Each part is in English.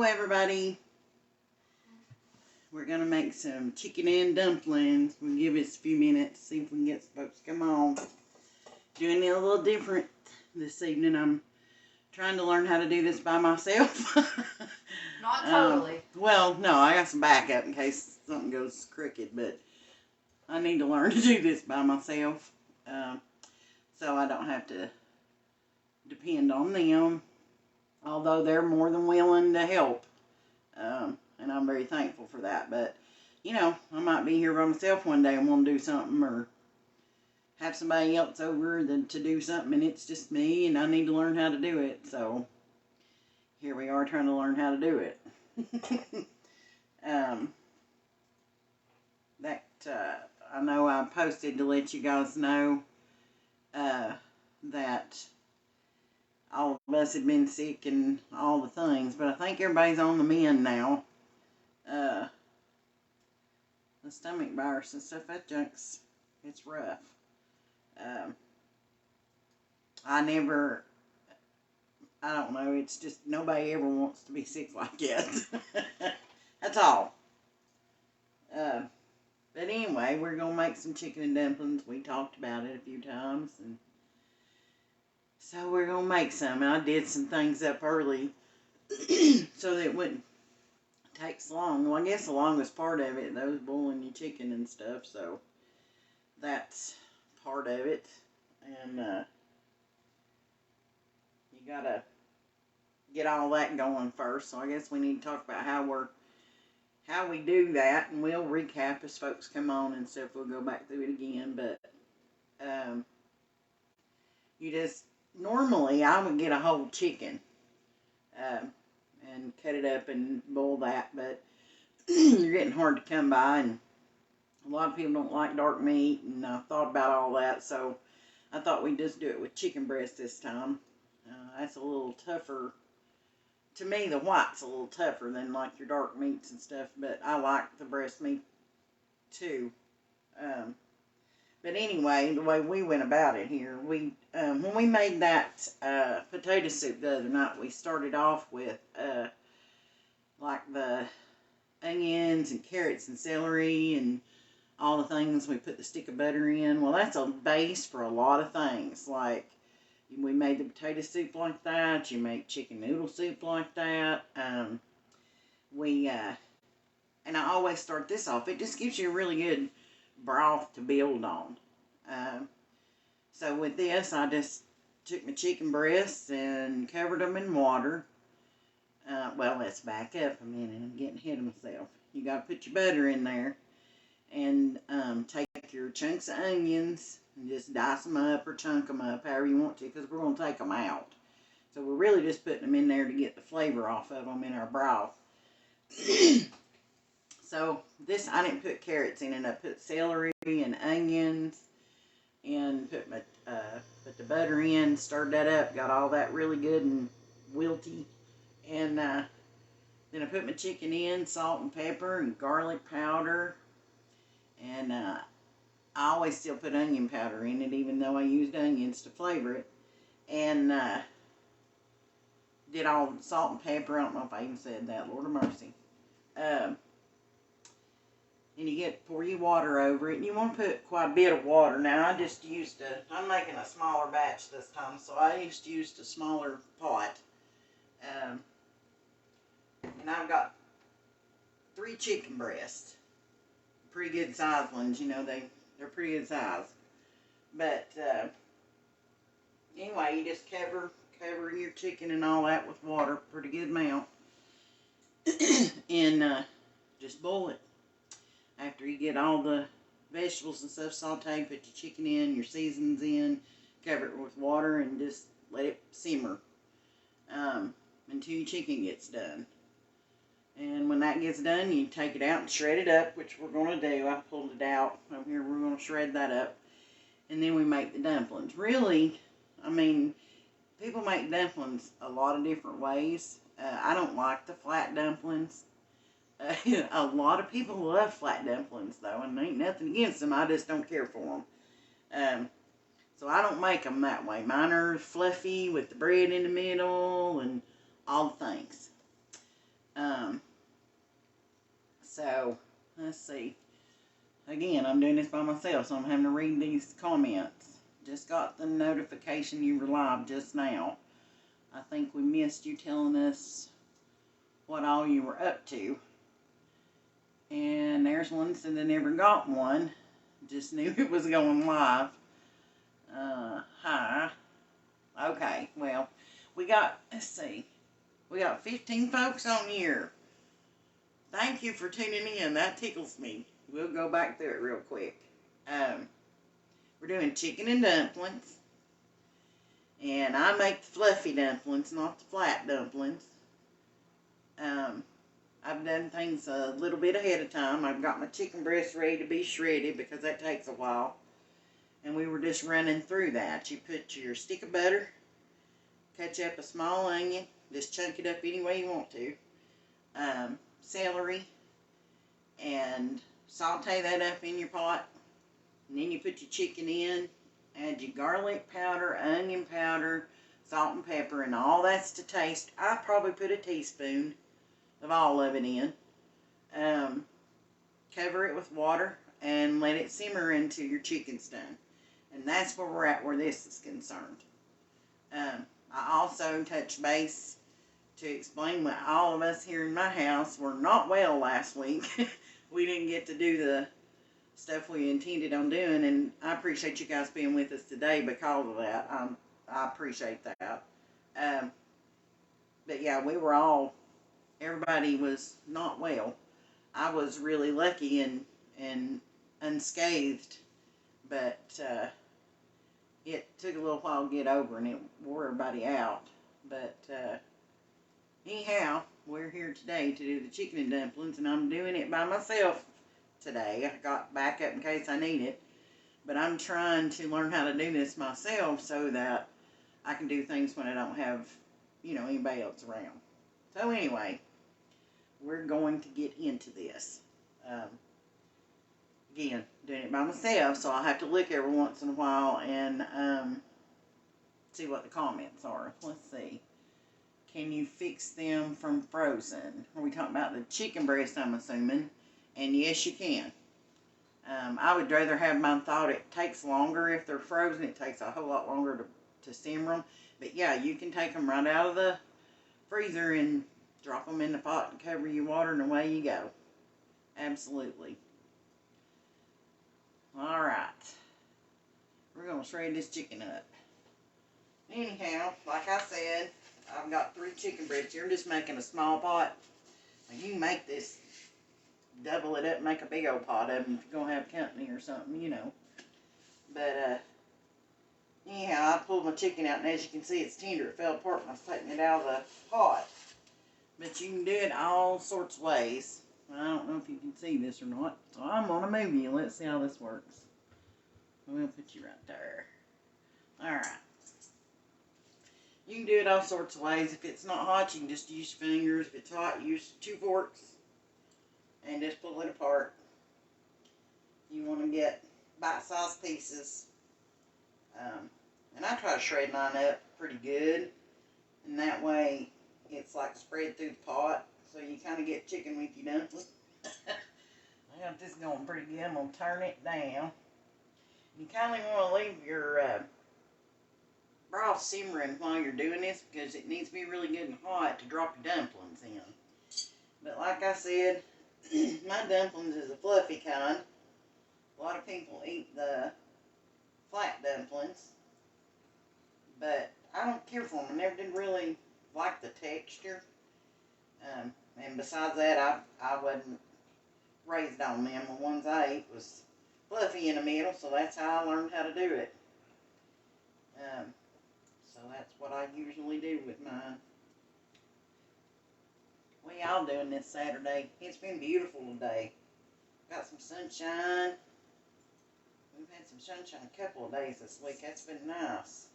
everybody. We're going to make some chicken and dumplings. We'll give it a few minutes, see if we can get some folks to come on. Doing it a little different this evening. I'm trying to learn how to do this by myself. Not totally. Well, no, I got some backup in case something goes crooked, but I need to learn to do this by myself. So I don't have to depend on them. Although they're more than willing to help. And I'm very thankful for that. But, you know, I might be here by myself one day and want to do something, or have somebody else over to do something, and it's just me, and I need to learn how to do it. So, here we are trying to learn how to do it. I know I posted to let you guys know that all of us had been sick and all the things, but I think everybody's on the mend now. The stomach virus and stuff, that junk's, it's rough. I don't know, it's just nobody ever wants to be sick like that. That's all. But anyway, we're going to make some chicken and dumplings. We talked about it a few times, and so we're going to make some. And I did some things up early so that it wouldn't take so long. Well, I guess the longest part of it, though, is boiling your chicken and stuff. So that's part of it. And you got to get all that going first. So I guess we need to talk about how we do that. And we'll recap as folks come on and stuff. We'll go back through it again. But you just... Normally, I would get a whole chicken and cut it up and boil that, but you're getting hard to come by, and a lot of people don't like dark meat, and I thought about all that, so I thought we'd just do it with chicken breast this time. That's a little tougher. To me, the white's a little tougher than like your dark meats and stuff, but I like the breast meat too. But anyway, the way we went about it here, when we made that potato soup the other night, we started off with like the onions and carrots and celery and all the things. We put the stick of butter in. Well, that's a base for a lot of things. Like, we made the potato soup like that. You make chicken noodle soup like that. And I always start this off. It just gives you a really good broth to build on. So with this, I just took my chicken breasts and covered them in water. Well, let's back up a minute. I'm getting ahead of myself. You got to put your butter in there and take your chunks of onions and just dice them up or chunk them up, however you want to, because we're going to take them out. So we're really just putting them in there to get the flavor off of them in our broth. So this, I didn't put carrots in it. I put celery and onions and put the butter in, stirred that up, got all that really good and wilty. And then I put my chicken in, salt and pepper and garlic powder. And I always still put onion powder in it, even though I used onions to flavor it. And did all the salt and pepper. I don't know if I even said that, Lord of mercy. And you pour your water over it. And you want to put quite a bit of water. Now, I'm making a smaller batch this time, so I used a smaller pot. And I've got 3 chicken breasts. Pretty good sized ones, you know, they're pretty good size. But, anyway, you just cover your chicken and all that with water, pretty good amount. And, just boil it. After you get all the vegetables and stuff sauteed, put your chicken in, your seasonings in, cover it with water, and just let it simmer until your chicken gets done. And when that gets done, you take it out and shred it up, which we're going to do. I pulled it out. Over here, we're going to shred that up. And then we make the dumplings. Really, I mean, people make dumplings a lot of different ways. I don't like the flat dumplings. A lot of people love flat dumplings, though, and ain't nothing against them. I just don't care for them. So I don't make them that way. Mine are fluffy with the bread in the middle and all the things. So, let's see. Again, I'm doing this by myself, so I'm having to read these comments. Just got the notification you were live just now. I think we missed you telling us what all you were up to. And there's one that said they never got one. Just knew it was going live. Hi. Okay, well, we got 15 folks on here. Thank you for tuning in. That tickles me. We'll go back through it real quick. We're doing chicken and dumplings. And I make the fluffy dumplings, not the flat dumplings. I've done things a little bit ahead of time. I've got my chicken breast ready to be shredded because that takes a while. And we were just running through that. You put your stick of butter, cut up a small onion, just chunk it up any way you want to. Celery, and saute that up in your pot. And then you put your chicken in, add your garlic powder, onion powder, salt and pepper, and all that's to taste. I probably put a teaspoon of all of it in. Cover it with water and let it simmer until your chicken's done. And that's where we're at where this is concerned. I also touch base to explain that all of us here in my house were not well last week. We didn't get to do the stuff we intended on doing, and I appreciate you guys being with us today because of that. I appreciate that. But yeah, everybody was not well. I was really lucky and unscathed, but it took a little while to get over, and it wore everybody out. But anyhow, we're here today to do the chicken and dumplings, and I'm doing it by myself today. I got backup in case I need it, but I'm trying to learn how to do this myself so that I can do things when I don't have, anybody else around. So anyway, we're going to get into this. Again, doing it by myself, so I'll have to look every once in a while and see what the comments are. Let's see. Can you fix them from frozen? Are we talking about the chicken breast, I'm assuming? And yes, you can. I would rather have mine thawed. It takes longer if they're frozen. It takes a whole lot longer to simmer them. But yeah, you can take them right out of the freezer and drop them in the pot and cover your water, and away you go. Absolutely. Alright. We're going to shred this chicken up. Anyhow, like I said, I've got 3 chicken breasts here. I'm just making a small pot. Now, you can make this, double it up, make a big old pot of them if you're going to have company or something, But, anyhow, I pulled my chicken out, and as you can see, it's tender. It fell apart when I was taking it out of the pot. But you can do it all sorts of ways. I don't know if you can see this or not, so I'm going to move you. Let's see how this works. We'll put you right there. Alright. You can do it all sorts of ways. If it's not hot, you can just use your fingers. If it's hot, use 2 forks and just pull it apart. You want to get bite-sized pieces. And I try to shred mine up pretty good. And that way, it's like spread through the pot. So you kind of get chicken with your dumplings. I got this going pretty good. I'm going to turn it down. You kind of want to leave your broth simmering while you're doing this, because it needs to be really good and hot to drop your dumplings in. But like I said, my dumplings is a fluffy kind. A lot of people eat the flat dumplings, but I don't care for them. I never did really like the texture. And besides that, I wasn't raised on them. The ones I ate was fluffy in the middle, so that's how I learned how to do it. So that's what I usually do with mine. What y'all doing this Saturday? It's been beautiful today. Got some sunshine. We've had some sunshine a couple of days this week. That's been nice.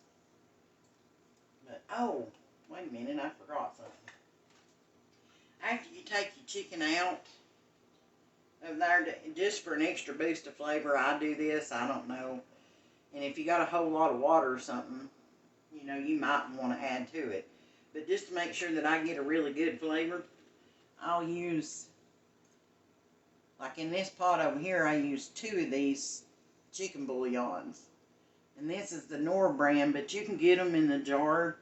But, oh, wait a minute, I forgot something. After you take your chicken out of there, just for an extra boost of flavor, I do this, I don't know. And if you got a whole lot of water or something, you might want to add to it. But just to make sure that I get a really good flavor, I'll use Like in this pot over here, I used 2 of these chicken bouillons. And this is the Knorr brand, but you can get them in the jar.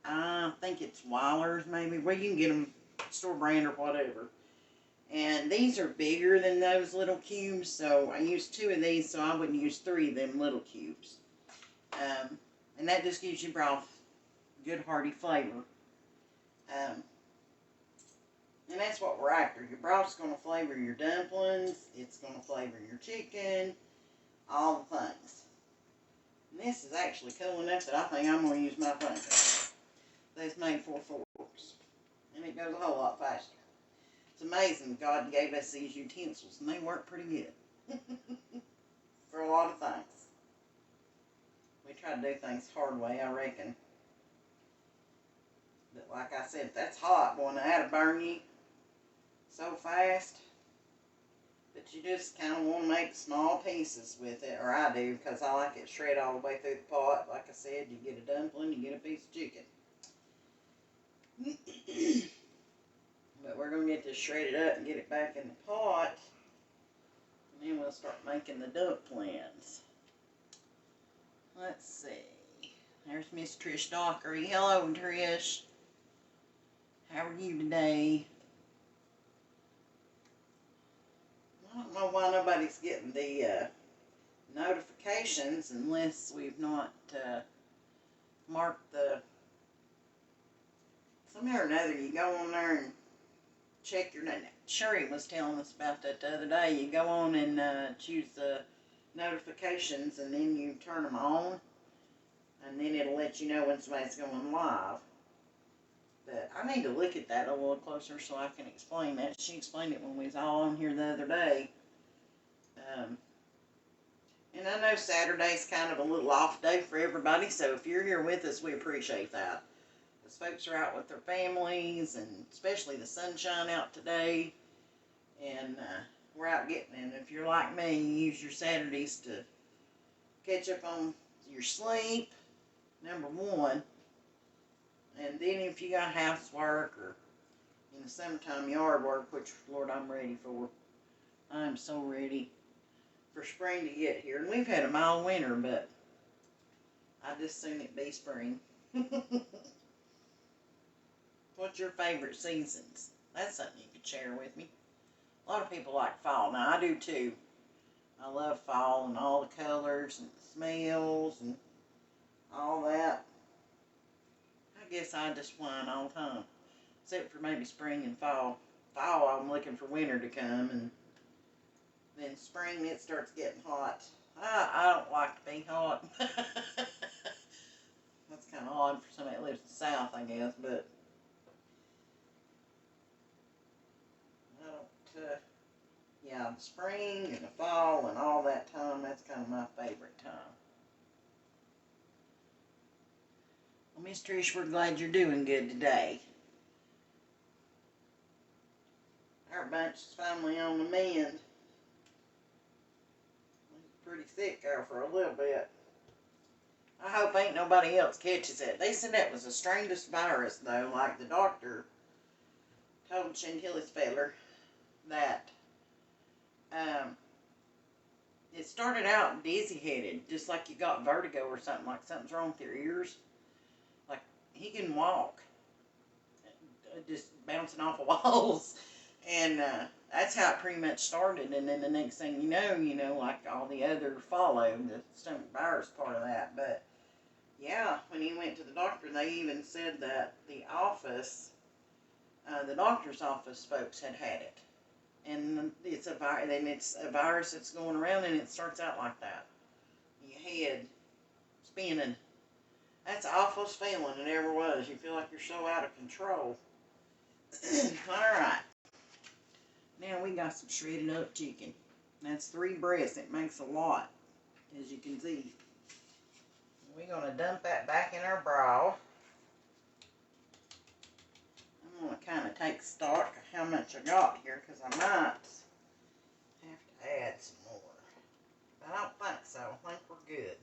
I think it's Weiler's maybe. Well, you can get them store brand or whatever. And these are bigger than those little cubes, so I used 2 of these, so I wouldn't use 3 of them little cubes. And that just gives you broth good hearty flavor. And that's what we're after. Your broth's going to flavor your dumplings. It's going to flavor your chicken. All the things. And this is actually cool enough that I think I'm going to use my finger. That's made 4 forks. And it goes a whole lot faster. It's amazing God gave us these utensils, and they work pretty good. For a lot of things. We try to do things hard way, I reckon. But like I said, if that's hot, boy, that'll burn you so fast. But you just kind of want to make small pieces with it, or I do, because I like it shred all the way through the pot. Like I said, you get a dumpling, you get a piece of chicken. But we're going to get this shredded up and get it back in the pot. And then we'll start making the dumplings. Let's see. There's Miss Trish Dockery. Hello, Trish. How are you today? I don't know why nobody's getting the notifications unless we've not marked the... Somehow or another, you go on there and check your name. Sherry was telling us about that the other day. You go on and choose the notifications, and then you turn them on, and then it'll let you know when somebody's going live. But I need to look at that a little closer so I can explain that. She explained it when we was all on here the other day. And I know Saturday's kind of a little off day for everybody, so if you're here with us, we appreciate that. Because folks are out with their families, and especially the sunshine out today. And we're out getting it. And if you're like me, you use your Saturdays to catch up on your sleep, number one. And then if you got housework or in the summertime yard work, which, Lord, I'm ready for. I'm so ready for spring to get here. And we've had a mild winter, but I just soon it be spring. What's your favorite seasons? That's something you could share with me. A lot of people like fall. Now, I do too. I love fall and all the colors and the smells and all that. I guess I just whine all the time. Except for maybe spring and fall. Fall, I'm looking for winter to come. And then spring, it starts getting hot. I don't like to be hot. That's kind of odd for somebody that lives in the South, I guess. But I don't... yeah, the spring and the fall and all that time, that's kind of my favorite time. Well, Miss Trish, we're glad you're doing good today. Our bunch is finally on the mend. Pretty sick there for a little bit. I hope ain't nobody else catches it. They said that was the strangest virus, though. Like the doctor told Chantilly's feller that it started out dizzy-headed, just like you got vertigo or something, like something's wrong with your ears. Like, he can walk, just bouncing off of walls. And that's how it pretty much started. And then the next thing you know, like all the other followed, the stomach virus part of that. But, yeah, when he went to the doctor, they even said that the office, the doctor's office folks had it. And it's a virus that's going around, and it starts out like that. Your head spinning. That's the awfulest feeling it ever was. You feel like you're so out of control. Alright. Now we got some shredded up chicken. That's 3 breasts. It makes a lot, as you can see. We're going to dump that back in our broth. I'm going to kind of take stock of how much I got here, because I might have to add some more. But I don't think so. I think we're good.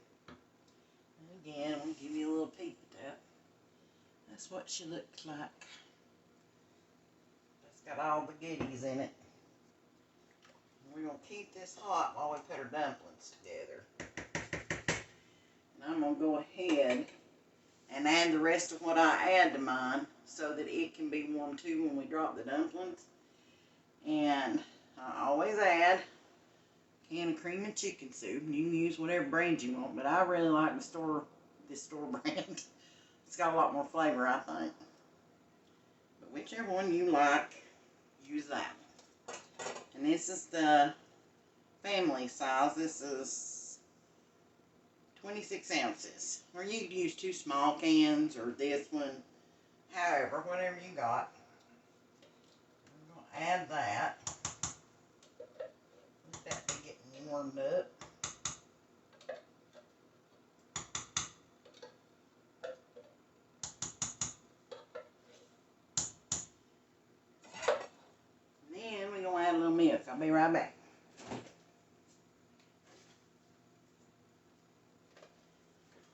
And again, we'll give you a little peek at that. That's what she looks like. It's got all the goodies in it. We're going to keep this hot while we put our dumplings together. And I'm going to go ahead and add the rest of what I add to mine so that it can be warm too when we drop the dumplings. And I always add a can of cream and chicken soup. You can use whatever brand you want, but I really like this store brand. It's got a lot more flavor, I think. But whichever one you like, use that one. And this is the family size. This is 26 ounces. Or you could use 2 small cans or this one. However, whatever you got. I'm going to add that. Let that be getting warmed up. Then we're going to add a little milk. I'll be right back.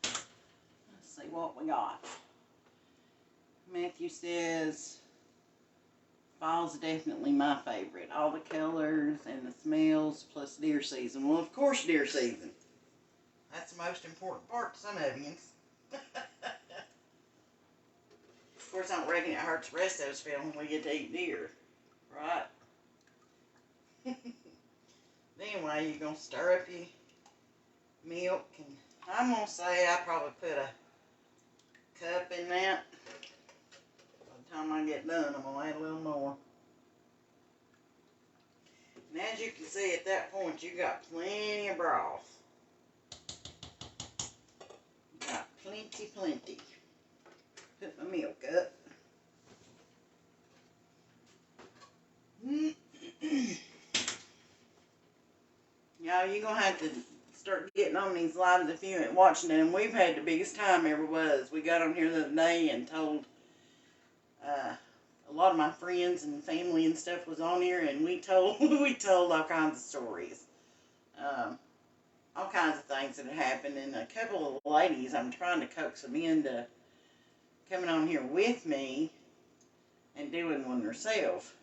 Let's see what we got. Matthew says fall's definitely my favorite. All the colors and the smells plus deer season. Well, of course deer season. That's the most important part to some of you. Of course, I don't reckon it hurts the rest of us feel when we get to eat deer. Right? Anyway, you're going to stir up your milk. And I'm going to say I probably put a cup in that. By the time I get done, I'm going to add a little more. And as you can see at that point, you got plenty of broth. Got plenty. Put my milk up. Y'all, you're going to have to start getting on these lives if you ain't watching it. And we've had the biggest time ever was. We got on here the other day and told a lot of my friends and family and stuff was on here, and we told all kinds of stories. All kinds of things that had happened. And a couple of ladies, I'm trying to coax them into coming on here with me and doing one herself.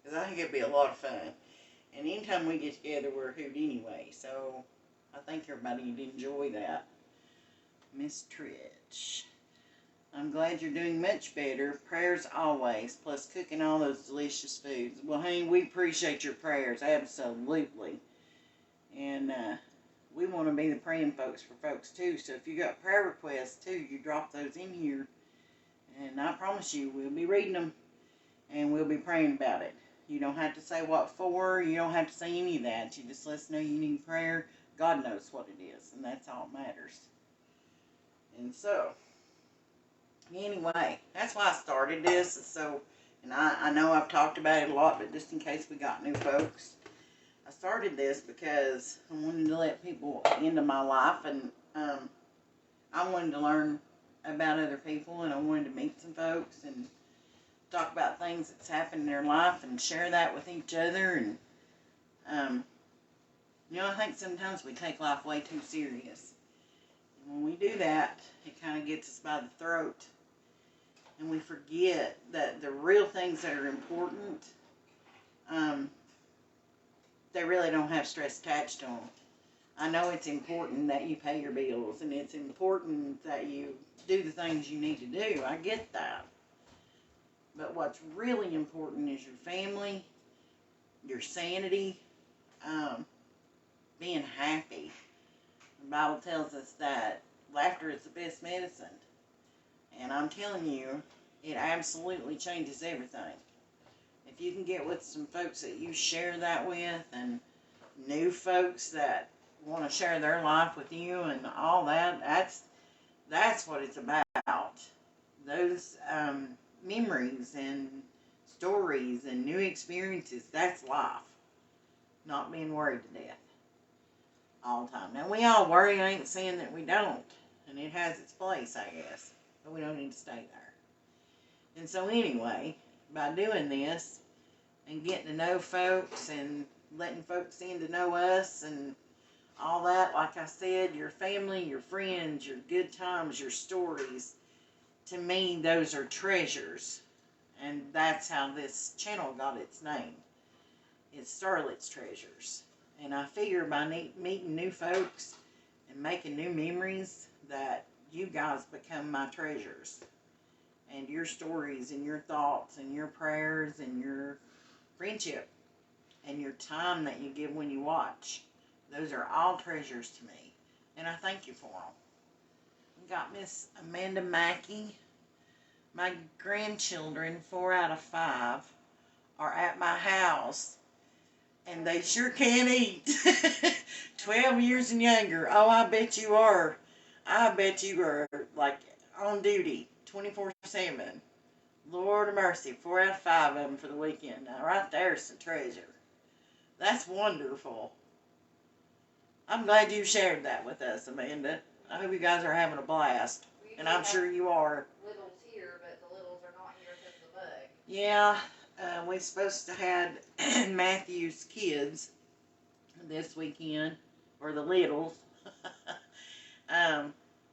Because I think it'd be a lot of fun. And anytime we get together, we're a hoot anyway. So I think everybody would enjoy that. Miss Tritch, I'm glad you're doing much better. Prayers always, plus cooking all those delicious foods. Well, honey, we appreciate your prayers, absolutely. And we want to be the praying folks for folks too. So if you got prayer requests too, you drop those in here. And I promise you, we'll be reading them. And we'll be praying about it. You don't have to say what for. You don't have to say any of that. You just let us know you need prayer. God knows what it is. And that's all that matters. And so, anyway, that's why I started this. So, and I know I've talked about it a lot, but just in case we got new folks. I started this because I wanted to let people into my life. And I wanted to learn about other people. And I wanted to meet some folks. And talk about things that's happened in their life and share that with each other. And, I think sometimes we take life way too serious. And when we do that, it kind of gets us by the throat. And we forget that the real things that are important, they really don't have stress attached to them. I know it's important that you pay your bills, and it's important that you do the things you need to do. I get that. But what's really important is your family, your sanity, being happy. The Bible tells us that laughter is the best medicine. And I'm telling you, it absolutely changes everything. If you can get with some folks that you share that with, and new folks that want to share their life with you and all that, that's what it's about. Those memories and stories and new experiences, that's life. Not being worried to death all the time. Now, we all worry. I ain't saying that we don't. And it has its place, I guess. But we don't need to stay there. And so anyway, by doing this and getting to know folks and letting folks in to know us and all that, like I said, your family, your friends, your good times, your stories, to me, those are treasures. And that's how this channel got its name. It's Starlet's Treasures. And I figure by meeting new folks and making new memories that you guys become my treasures. And your stories and your thoughts and your prayers and your friendship and your time that you give when you watch. Those are all treasures to me. And I thank you for them. We got Miss Amanda Mackey. My grandchildren, 4 out of 5, are at my house. And they sure can eat. 12 years and younger. Oh, I bet you are. I bet you are like on duty 24/7. Lord of mercy, 4 out of 5 of them for the weekend. Now, right there's the treasure. That's wonderful. I'm glad you shared that with us, Amanda. I hope you guys are having a blast. And I'm sure you are. Littles here, but the littles are not here because of the bug. Yeah, we're supposed to have Matthew's kids this weekend, or the littles.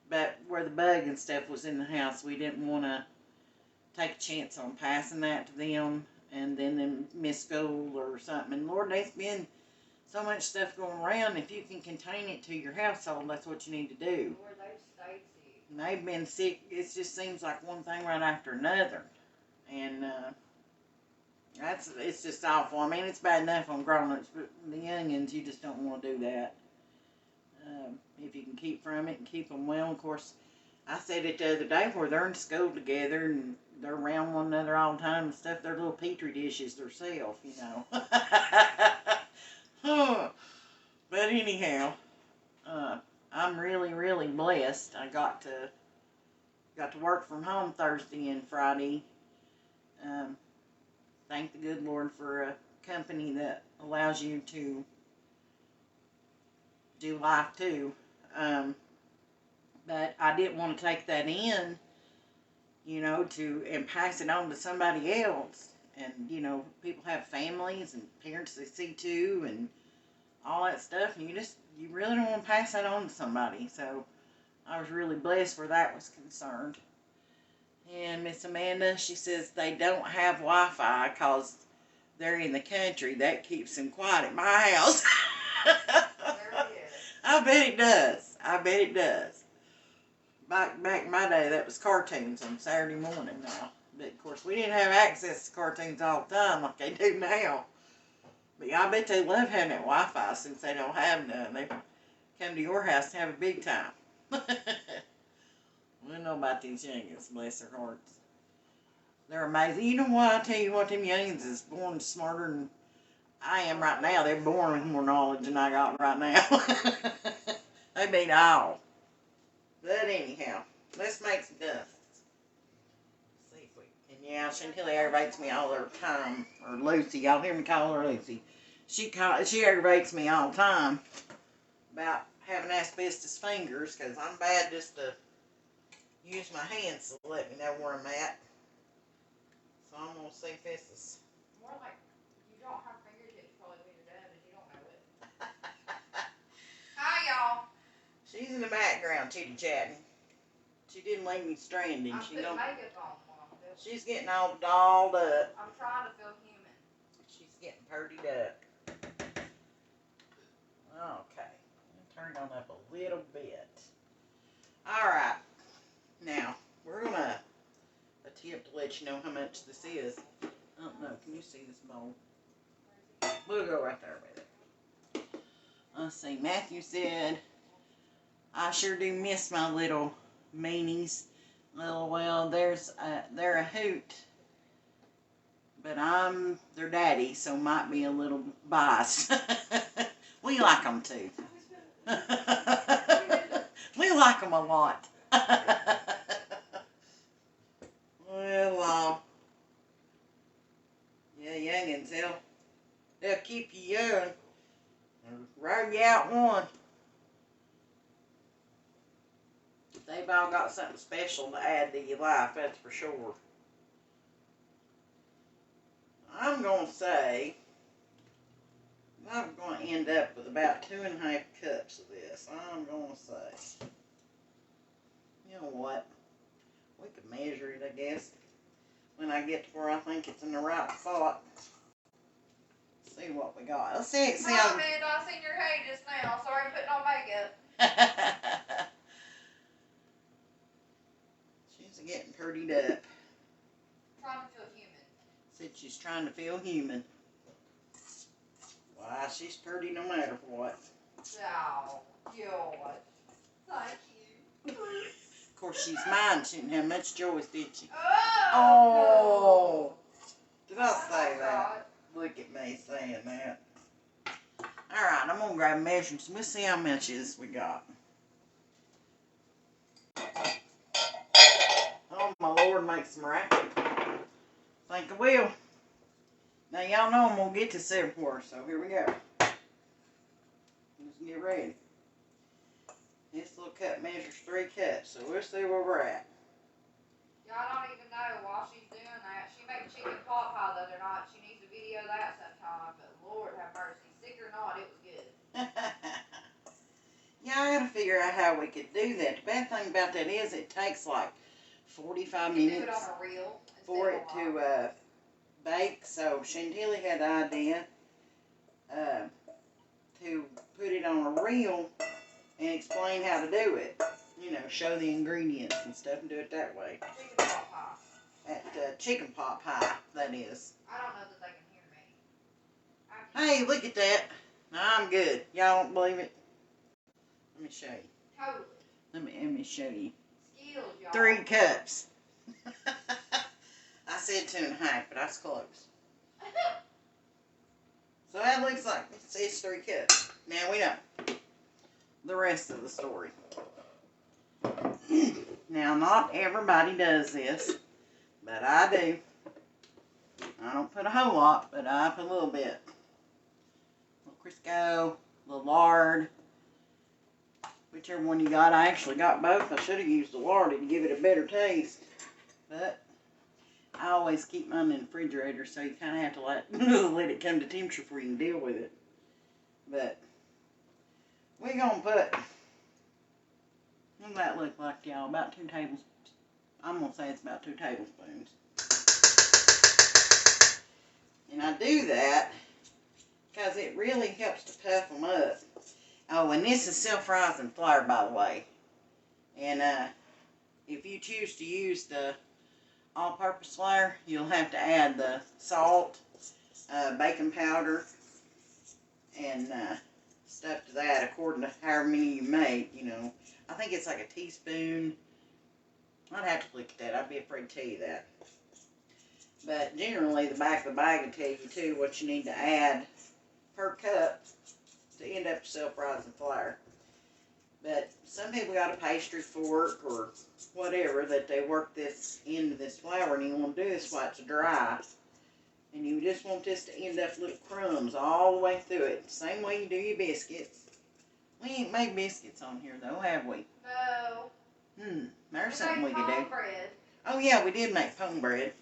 But where the bug and stuff was in the house, we didn't want to take a chance on passing that to them and then them miss school or something. And Lord, there's been so much stuff going around. If you can contain it to your household, that's what you need to do. Lord, they've stayed sick. And they've been sick. It just seems like one thing right after another. And it's just awful. I mean, it's bad enough on grown-ups, but the youngins, you just don't want to do that. If you can keep from it and keep them well. Of course, I said it the other day where they're in school together and they're around one another all the time and stuff. They're little petri dishes themselves, you know. But anyhow, I'm really, really blessed. I got to work from home Thursday and Friday. Thank the good Lord for a company that allows you to do life too. But I didn't want to take that in, you know, and pass it on to somebody else. And, you know, people have families and parents they see too and all that stuff. And you really don't want to pass that on to somebody. So I was really blessed where that was concerned. And Miss Amanda, she says they don't have Wi-Fi because they're in the country. That keeps them quiet at my house. I bet it does. I bet it does. Back in my day, that was cartoons on Saturday morning now. But, of course, we didn't have access to cartoons all the time like they do now. But I bet they love having that Wi-Fi since they don't have none. They come to your house to have a big time. We don't know about these youngins, bless their hearts. They're amazing. You know what? I tell you what, them youngins is born smarter than I am right now. They're born with more knowledge than I got right now. They beat all. But anyhow, let's make some dumplings. See if we can. Yeah, Chantilly aggravates me all the time. Or Lucy, y'all hear me call her Lucy. She aggravates me all the time about having asbestos fingers because I'm bad just to use my hands to let me know where I'm at. So I'm going to see if this is... More like you don't have fingertips probably when you're done, but you don't know it. Hi, y'all. She's in the background chitty-chatting. She didn't leave me stranded. I'm putting makeup on. She's getting all dolled up. I'm trying to feel human. She's getting purdied up. Okay. Turn it on up a little bit. Alright. Now, we're going to attempt to let you know how much this is. I don't know. Can you see this bowl? We'll go right there with it. Let's see. Matthew said, I sure do miss my little meanies. Well, they're a hoot. But I'm their daddy, so might be a little biased. We like them too. We like them a lot. Well, yeah, youngins, they'll keep you young. Roll you out one. They've all got something special to add to your life, that's for sure. I'm going to say, I'm going to end up with about 2.5 cups of this. I'm going to say, you know what? We could measure it, I guess, when I get to where I think it's in the right spot. see what we got. Let's see. Hi, Amanda. I seen your hair just now. Sorry I'm putting on makeup. She's getting prettied up. Trying to feel human. Said she's trying to feel human. Why, she's pretty no matter what. Oh, God. Thank you. Of course, she's mine. She didn't have much choice, did she? Oh! Did I say that? Look at me saying that. Alright, I'm going to grab measurements. We'll see how much is we got. Oh, my Lord, make some racket. Think I will. Now, y'all know I'm going to get to 7 quarters, so here we go. Let's get ready. This little cup measures 3 cups, so we'll see where we're at. Y'all don't even know while she's doing that. She made chicken pot pie the other night. She needs a video of that sometime, but Lord have mercy. Sick or not, it was good. Yeah, I gotta figure out how we could do that. The bad thing about that is it takes like 45 minutes do it on a reel for it to bake. So Chantilly had the idea to put it on a reel and explain how to do it. You know, show the ingredients and stuff and do it that way. Chicken pot pie. At chicken pot pie, that is. I don't know that they can hear me. Hey, look at that. I'm good. Y'all don't believe it? Let me show you. Totally. Let me show you. Skills, y'all. 3 cups. I said 2.5, but I was close. So that looks like it says 3 cups. Now we know the rest of the story. Now, not everybody does this, but I do. I don't put a whole lot, but I put a little bit. A little Crisco, a little lard. Whichever one you got. I actually got both. I should have used the lard to give it a better taste. But I always keep mine in the refrigerator, so you kind of have to let it come to temperature before you can deal with it. But we're going to put, what does that look like, y'all? About 2 tablespoons. I'm going to say it's about 2 tablespoons. And I do that because it really helps to puff them up. Oh, and this is self-rising flour, by the way. And if you choose to use the all-purpose flour, you'll have to add the salt, baking powder, and stuff to that according to however many you make, you know. I think it's like a teaspoon. I'd have to look at that. I'd be afraid to tell you that. But generally, the back of the bag will tell you, too, what you need to add per cup to end up self-rising flour. But some people got a pastry fork or whatever that they work this into this flour, and you want to do this while it's dry. And you just want this to end up little crumbs all the way through it. Same way you do your biscuits. We ain't made biscuits on here though, have we? No. There's something we could do. Bread. Oh yeah, we did make pone bread.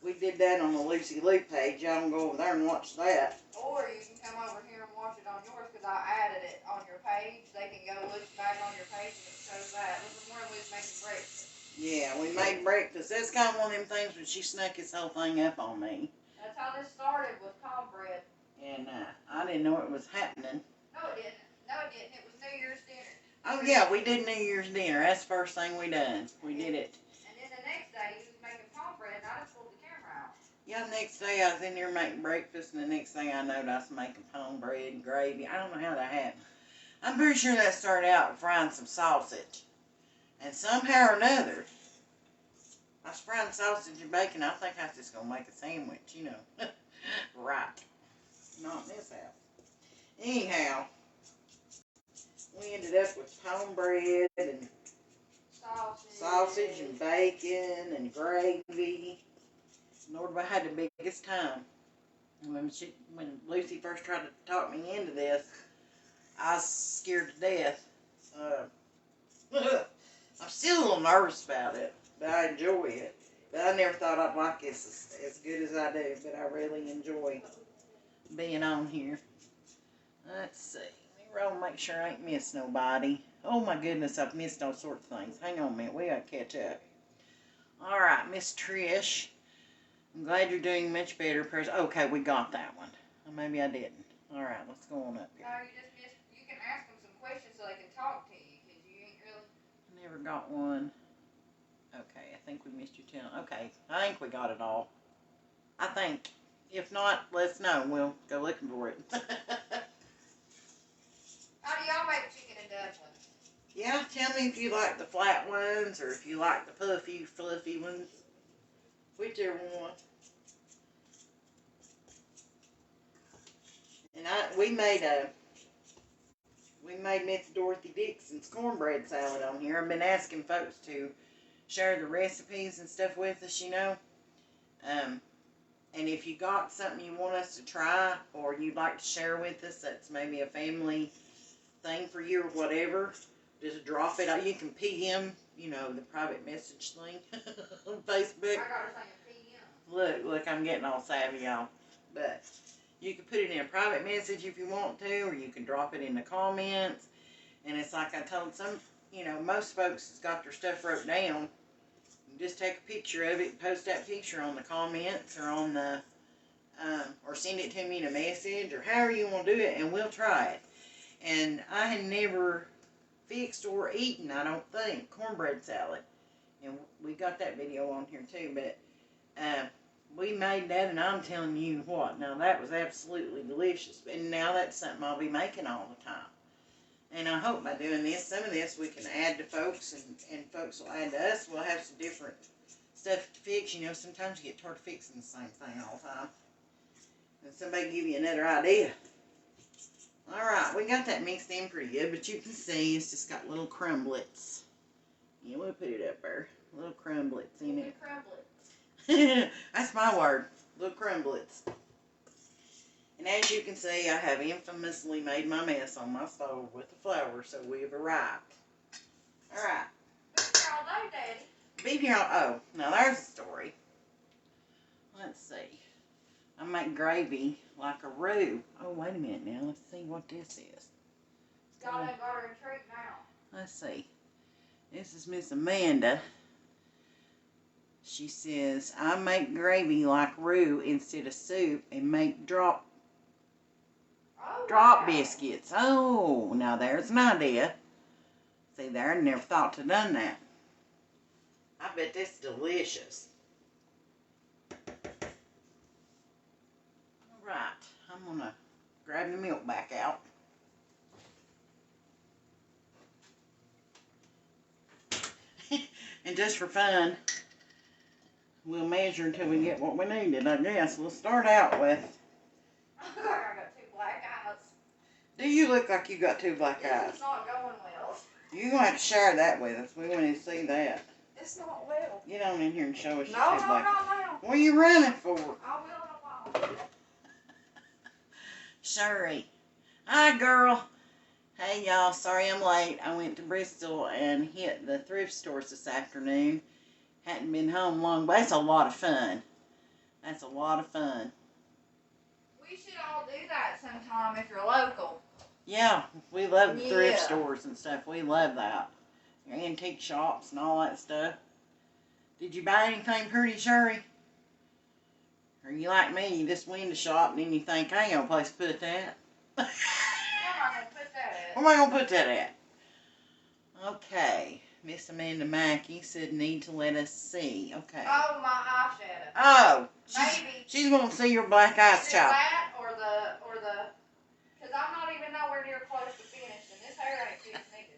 We did that on the Lucy Lou page. Y'all can go over there and watch that. Or you can come over here and watch it on yours, because I added it on your page. They can go look back on your page and it shows that. It was the morning we was making breakfast. Yeah, we made breakfast. That's kind of one of them things when she snuck this whole thing up on me. That's how this started, with cornbread. And I didn't know it was happening. No, it didn't. No, it didn't. It was New Year's dinner. Oh yeah, we did New Year's dinner. That's the first thing we done. We did it. And then the next day, you was making cornbread, and I just pulled the camera out. Yeah, the next day I was in there making breakfast, and the next thing I knowed I was making pone bread and gravy. I don't know how that happened. I'm pretty sure that started out with frying some sausage. And somehow or another, I was frying sausage and bacon. I think I was just going to make a sandwich, you know. Right. Not in this house. Anyhow, we ended up with pone bread and sausage and bacon and gravy. Lord, I had the biggest time. When Lucy first tried to talk me into this, I was scared to death. I'm still a little nervous about it, but I enjoy it. But I never thought I'd like this as good as I do, but I really enjoy being on here. Let's see. Let me roll and make sure I ain't missed nobody. Oh my goodness, I've missed all sorts of things. Hang on a minute, we gotta catch up. Alright, Miss Trish. I'm glad you're doing much better. Okay, we got that one. maybe I didn't. All right, let's go on up here. No, you just missed. You can ask them some questions so they can talk to you, because you ain't really. I never got one. Okay, I think we missed your 10. Okay, I think we got it all. I think. If not, let us know. We'll go looking for it. How do y'all make chicken and dumplings? Yeah, tell me if you like the flat ones or if you like the puffy, fluffy ones. Whichever one. And we made Miss Dorothy Dixon's cornbread salad on here. I've been asking folks to share the recipes and stuff with us, you know. And if you got something you want us to try or you'd like to share with us that's maybe a family thing for you or whatever, just drop it out. You can PM, you know, the private message thing on Facebook. I got her saying PM. Look, I'm getting all savvy, y'all. But you can put it in a private message if you want to, or you can drop it in the comments. And it's like I told some, you know, most folks has got their stuff wrote down. You just take a picture of it and post that picture on the comments or on the, or send it to me in a message or however you want to do it, and we'll try it. And I had never fixed or eaten, I don't think, cornbread salad. And we got that video on here too, but we made that, and I'm telling you what, now that was absolutely delicious. And now that's something I'll be making all the time. And I hope by doing this, some of this we can add to folks, and folks will add to us. We'll have some different stuff to fix. You know, sometimes you get tired of fixing the same thing all the time. And somebody give you another idea. Alright, we got that mixed in pretty good, but you can see it's just got little crumblets. Yeah, we'll put it up there. Little crumblets in it. Crumblets. That's my word. Little crumblets. And as you can see, I have infamously made my mess on my stove with the flour, so we've arrived. Alright. Been here all day, Daddy. Been here all, oh, now there's a story. Let's see. I make gravy like a roux. Oh, wait a minute now. Let's see what this is. Y'all done got her a treat now. Let's see. This is Miss Amanda. She says, I make gravy like roux instead of soup and make drop Wow. biscuits. Oh, now there's an idea. See there, I never thought to done that. I bet this is delicious. Alright, I'm going to grab the milk back out. And just for fun, we'll measure until we get what we needed, I guess. We'll start out with... I got two black eyes. Do you look like you got two black eyes? This is not going well. You're going to have to share that with us. We want to see that. It's not well. Get on in here and show us No, your two no, black eyes. no. What are you running for? I will in a while. Sorry. Hi, girl. Hey, y'all. Sorry I'm late. I went to Bristol and hit the thrift stores this afternoon. Hadn't been home long, but that's a lot of fun. That's a lot of fun. We should all do that sometime if you're local. Yeah, we love the thrift Yeah. stores and stuff. We love that. Your antique shops and all that stuff. Did you buy anything pretty, Sherry? Or you like me, you just went to shop and then you think, I ain't got a place to put that. Where am I going to put that at? Where am I going to put that at? Okay. Miss Amanda Mackey said need to let us see. Okay. Oh, my eyeshadow. Oh. Maybe. She's going to see your black eyes, Is it child. that or the, because I'm not even nowhere near close to finished, and this hair ain't finished neither.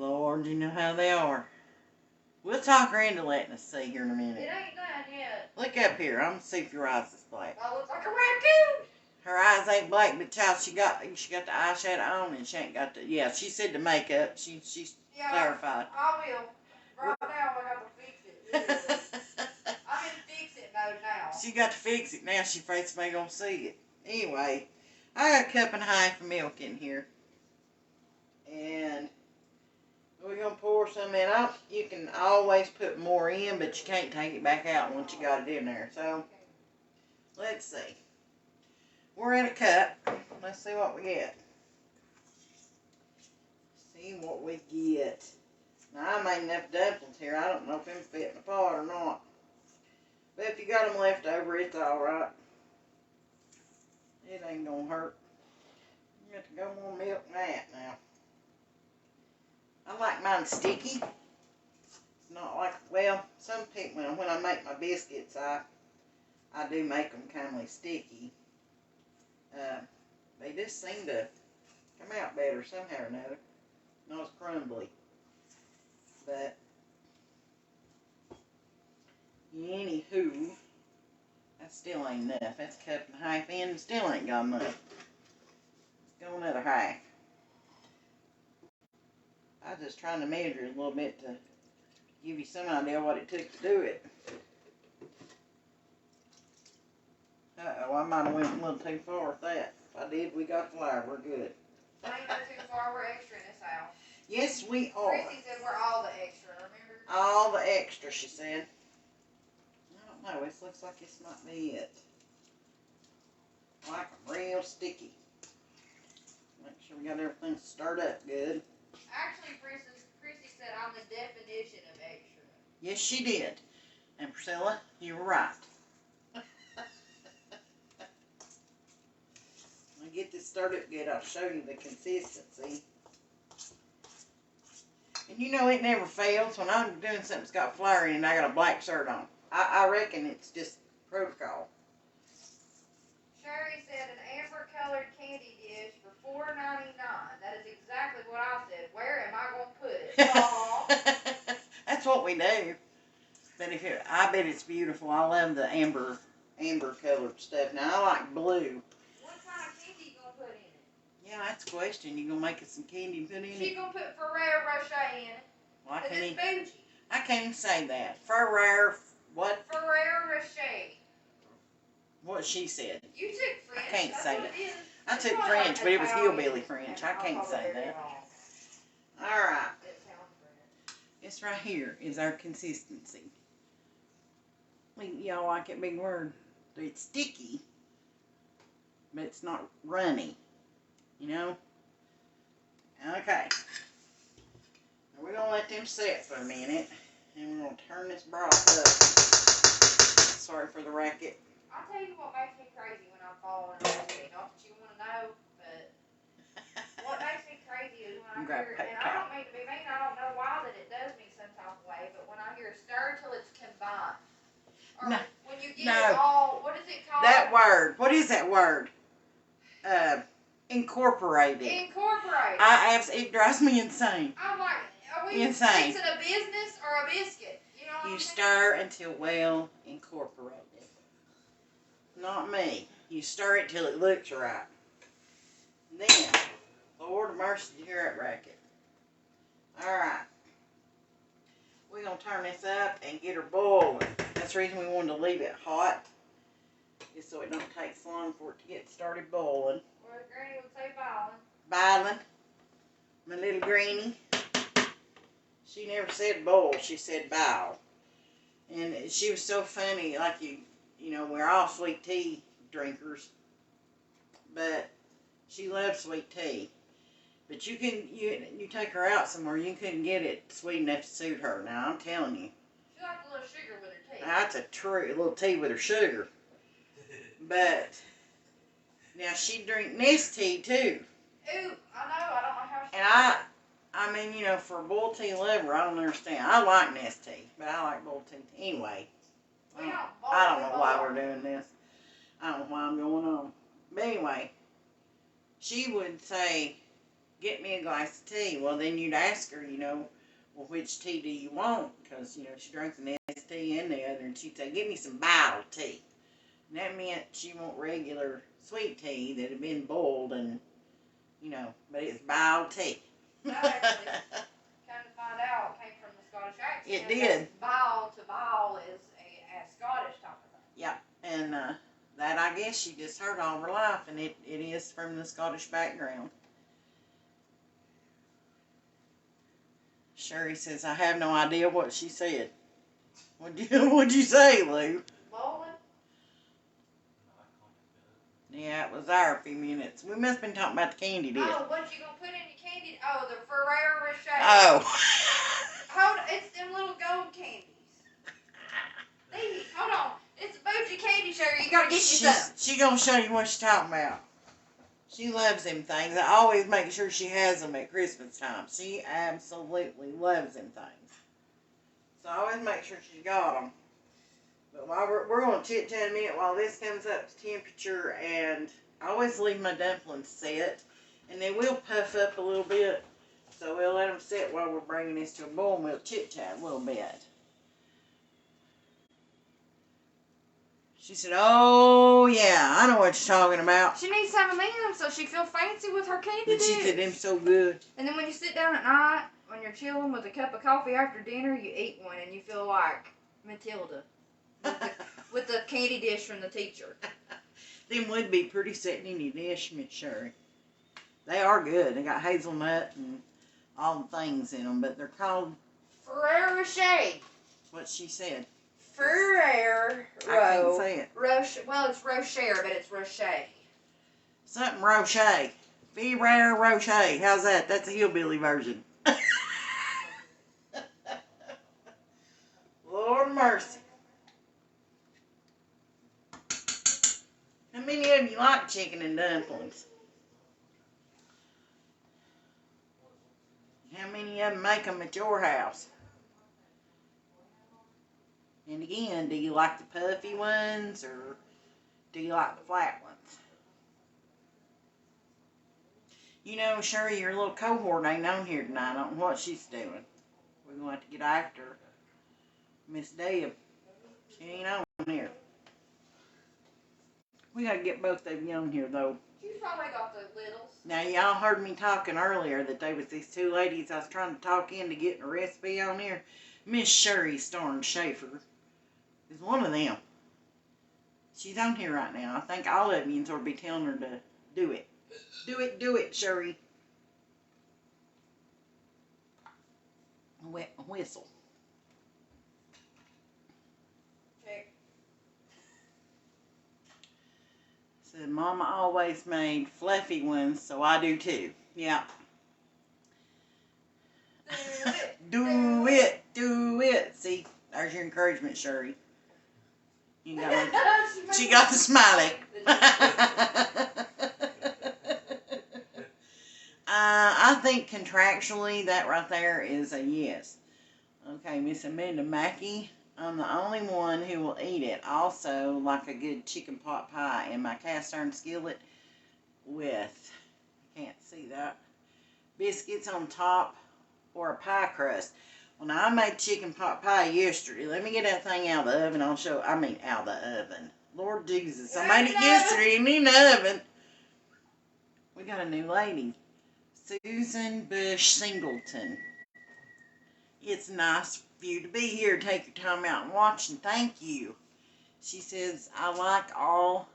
Lord, you know how they are. We'll talk her into letting us see here in a It minute. ain't done yet. Look up here. I'm going to see if your eyes is black. I look like a raccoon. Her eyes ain't black, but child, she got the eyeshadow on and she ain't got the, yeah, she said the makeup. She's Yeah, clarified. I will. Right now, I got to fix it. I'm in fix-it mode now. She got to fix it now. She afraid somebody gonna see it. Anyway, I got a cup and a half of milk in here. And we're going to pour some in. You can always put more in, but you can't take it back out once you got it in there. So, let's see. We're in a cup. Let's see what we get. See what we get. Now, I made enough dumplings here. I don't know if them fit in the pot or not. But if you got them left over, it's alright. It ain't gonna hurt. You got to go more milk than that now. I like mine sticky. It's not like, well, some people, when I make my biscuits, I do make them kind of sticky. They just seem to come out better somehow or another. Not as crumbly. But, anywho, that still ain't enough. That's cut in half in and still ain't got enough. Let's go another half. I was just trying to measure it a little bit to give you some idea what it took to do it. Uh-oh, I might have went a little too far with that. If I did, we got flour. We're good. I ain't go too far. We're extra in this house. Yes, we are. Chrissy said we're all the extra, remember? All the extra, she said. I don't know. It looks like this might be it. Like real sticky. Make sure we got everything stirred up good. Actually, Chrissy said I'm the definition of extra. Yes, she did. And Priscilla, you were right. When I get this stirred up good, I'll show you the consistency. And you know it never fails. When I'm doing something that's got flour in it and I got a black shirt on. I reckon it's just protocol. Sherry said an amber colored candy dish for $4.99. That is exactly what I said. Where am I going to put it? That's what we do. But I bet it's beautiful. I love the amber colored stuff. Now I like blue. What kind of candy you going to put in it? Yeah, that's the question. You gonna make us some candy and put in it? She going to put Ferrero Rocher in it. Well, I can't even say that. Ferrero, what? Ferrero Rocher. What she said. You took French. I can't say that. I It's took probably French, like but it was Italian. hillbilly French. I can't say that. Alright. This right here is our consistency. Y'all like that big word. It's sticky, but it's not runny. You know? Okay. Now we're going to let them set for a minute. And we're going to turn this broth up. Sorry for the racket. I'll tell you what makes me crazy when I'm following a recipe. Not that you want to know, but what makes me crazy is when I hear, and I don't mean to be mean, I don't know why that it does me some type of way, but when I hear stir till it's combined. Or No, when you get it all, what is it called? That word. What is that word? Incorporated. Incorporated. It drives me insane. I'm like, are we Insane. fixing a business or a biscuit? You know what You I'm saying? stir until well incorporated. Not me. You stir it till it looks right. Then, Lord of mercy, you hear that racket. Alright. We're going to turn this up and get her boiling. That's the reason we wanted to leave it hot. Just so it don't take so long for it to get started boiling. Well, Granny would say boiling. Boiling. My little greenie. She never said boil. She said boil. And she was so funny. Like you know, we're all sweet tea drinkers. But she loves sweet tea. But you take her out somewhere, you couldn't get it sweet enough to suit her. Now, I'm telling you. She likes a little sugar with her tea. That's a true little tea with her sugar. But, now she drink this tea too. Ooh, I know. I don't know how she And I mean, you know, for a bull tea lover, I don't understand. I like Nest tea, but I like bull tea. Anyway, I don't know why we're doing this. I don't know why I'm going on. But anyway, she would say, get me a glass of tea. Well, then you'd ask her, you know, well, which tea do you want? Because, you know, she drinks the Nest tea and the other, and she'd say, give me some bottled tea. And that meant she want regular sweet tea that had been boiled and, you know, but it's bottled tea. No, actually, come to find out, it came from the Scottish accent. It did. Bow to bow is a Scottish type of thing. Yeah, and that I guess she just heard all her life, and it is from the Scottish background. Sherry says, I have no idea what she said. What'd you say, Lou? Bowling? Yeah, it was there a few minutes. We must have been talking about the candy dish. Oh, what you gonna put in your candy? Oh, the Ferrero Rocher. Oh. Hold on, it's them little gold candies. These, hold on. It's a bougie you candy, Sherry. You gotta get you some. She gonna show you what she's talking about. She loves them things. I always make sure she has them at Christmas time. She absolutely loves them things. So I always make sure she's got them. But while we're going to chit-chat a minute while this comes up to temperature, and I always leave my dumplings set, and they will puff up a little bit. So we'll let them sit while we're bringing this to a boil, and we'll chit-chat a little bit. She said, oh, yeah, I know what you're talking about. She needs some of them so she feel fancy with her candy dish. She said, them so good. And then when you sit down at night, when you're chilling with a cup of coffee after dinner, you eat one and you feel like Matilda with the candy dish from the teacher. Them would be pretty sitting in your dish, Miss Sherry. They are good. They got hazelnut and all the things in them, but they're called Ferrero Rocher. That's what she said. Ferrero. I can't say it. Well, it's Rocher, but it's Rocher. Something Rocher. Ferrero Rocher. How's that? That's a hillbilly version. Lord mercy. How many of you like chicken and dumplings? How many of them make them at your house? And again, do you like the puffy ones or do you like the flat ones? You know, Sherry, your little cohort ain't on here tonight. I don't know what she's doing. We're going to have to get after Miss Deb. She ain't on here. We got to get both of you on here, though. She's probably got the littles. Now, y'all heard me talking earlier that there was these two ladies I was trying to talk into getting a recipe on here. Miss Sherry Storm Schaefer is one of them. She's on here right now. I think all of you will be telling her to do it. Do it, Sherry. Whistle. Check. Said, Mama always made fluffy ones, so I do too. Yeah. Do it. See, there's your encouragement, Sherry. You got she got the smiley. I think contractually that right there is a yes. Okay, Miss Amanda Mackey. I'm the only one who will eat it. Also, like a good chicken pot pie in my cast iron skillet with, can't see that, biscuits on top or a pie crust. Well, now I made chicken pot pie yesterday. Let me get that thing out of the oven. Out of the oven. Lord Jesus, I made it yesterday and in the oven. We got a new lady. Susan Bush Singleton. It's nice for you to be here. Take your time out and watch, and thank you. She says, I like all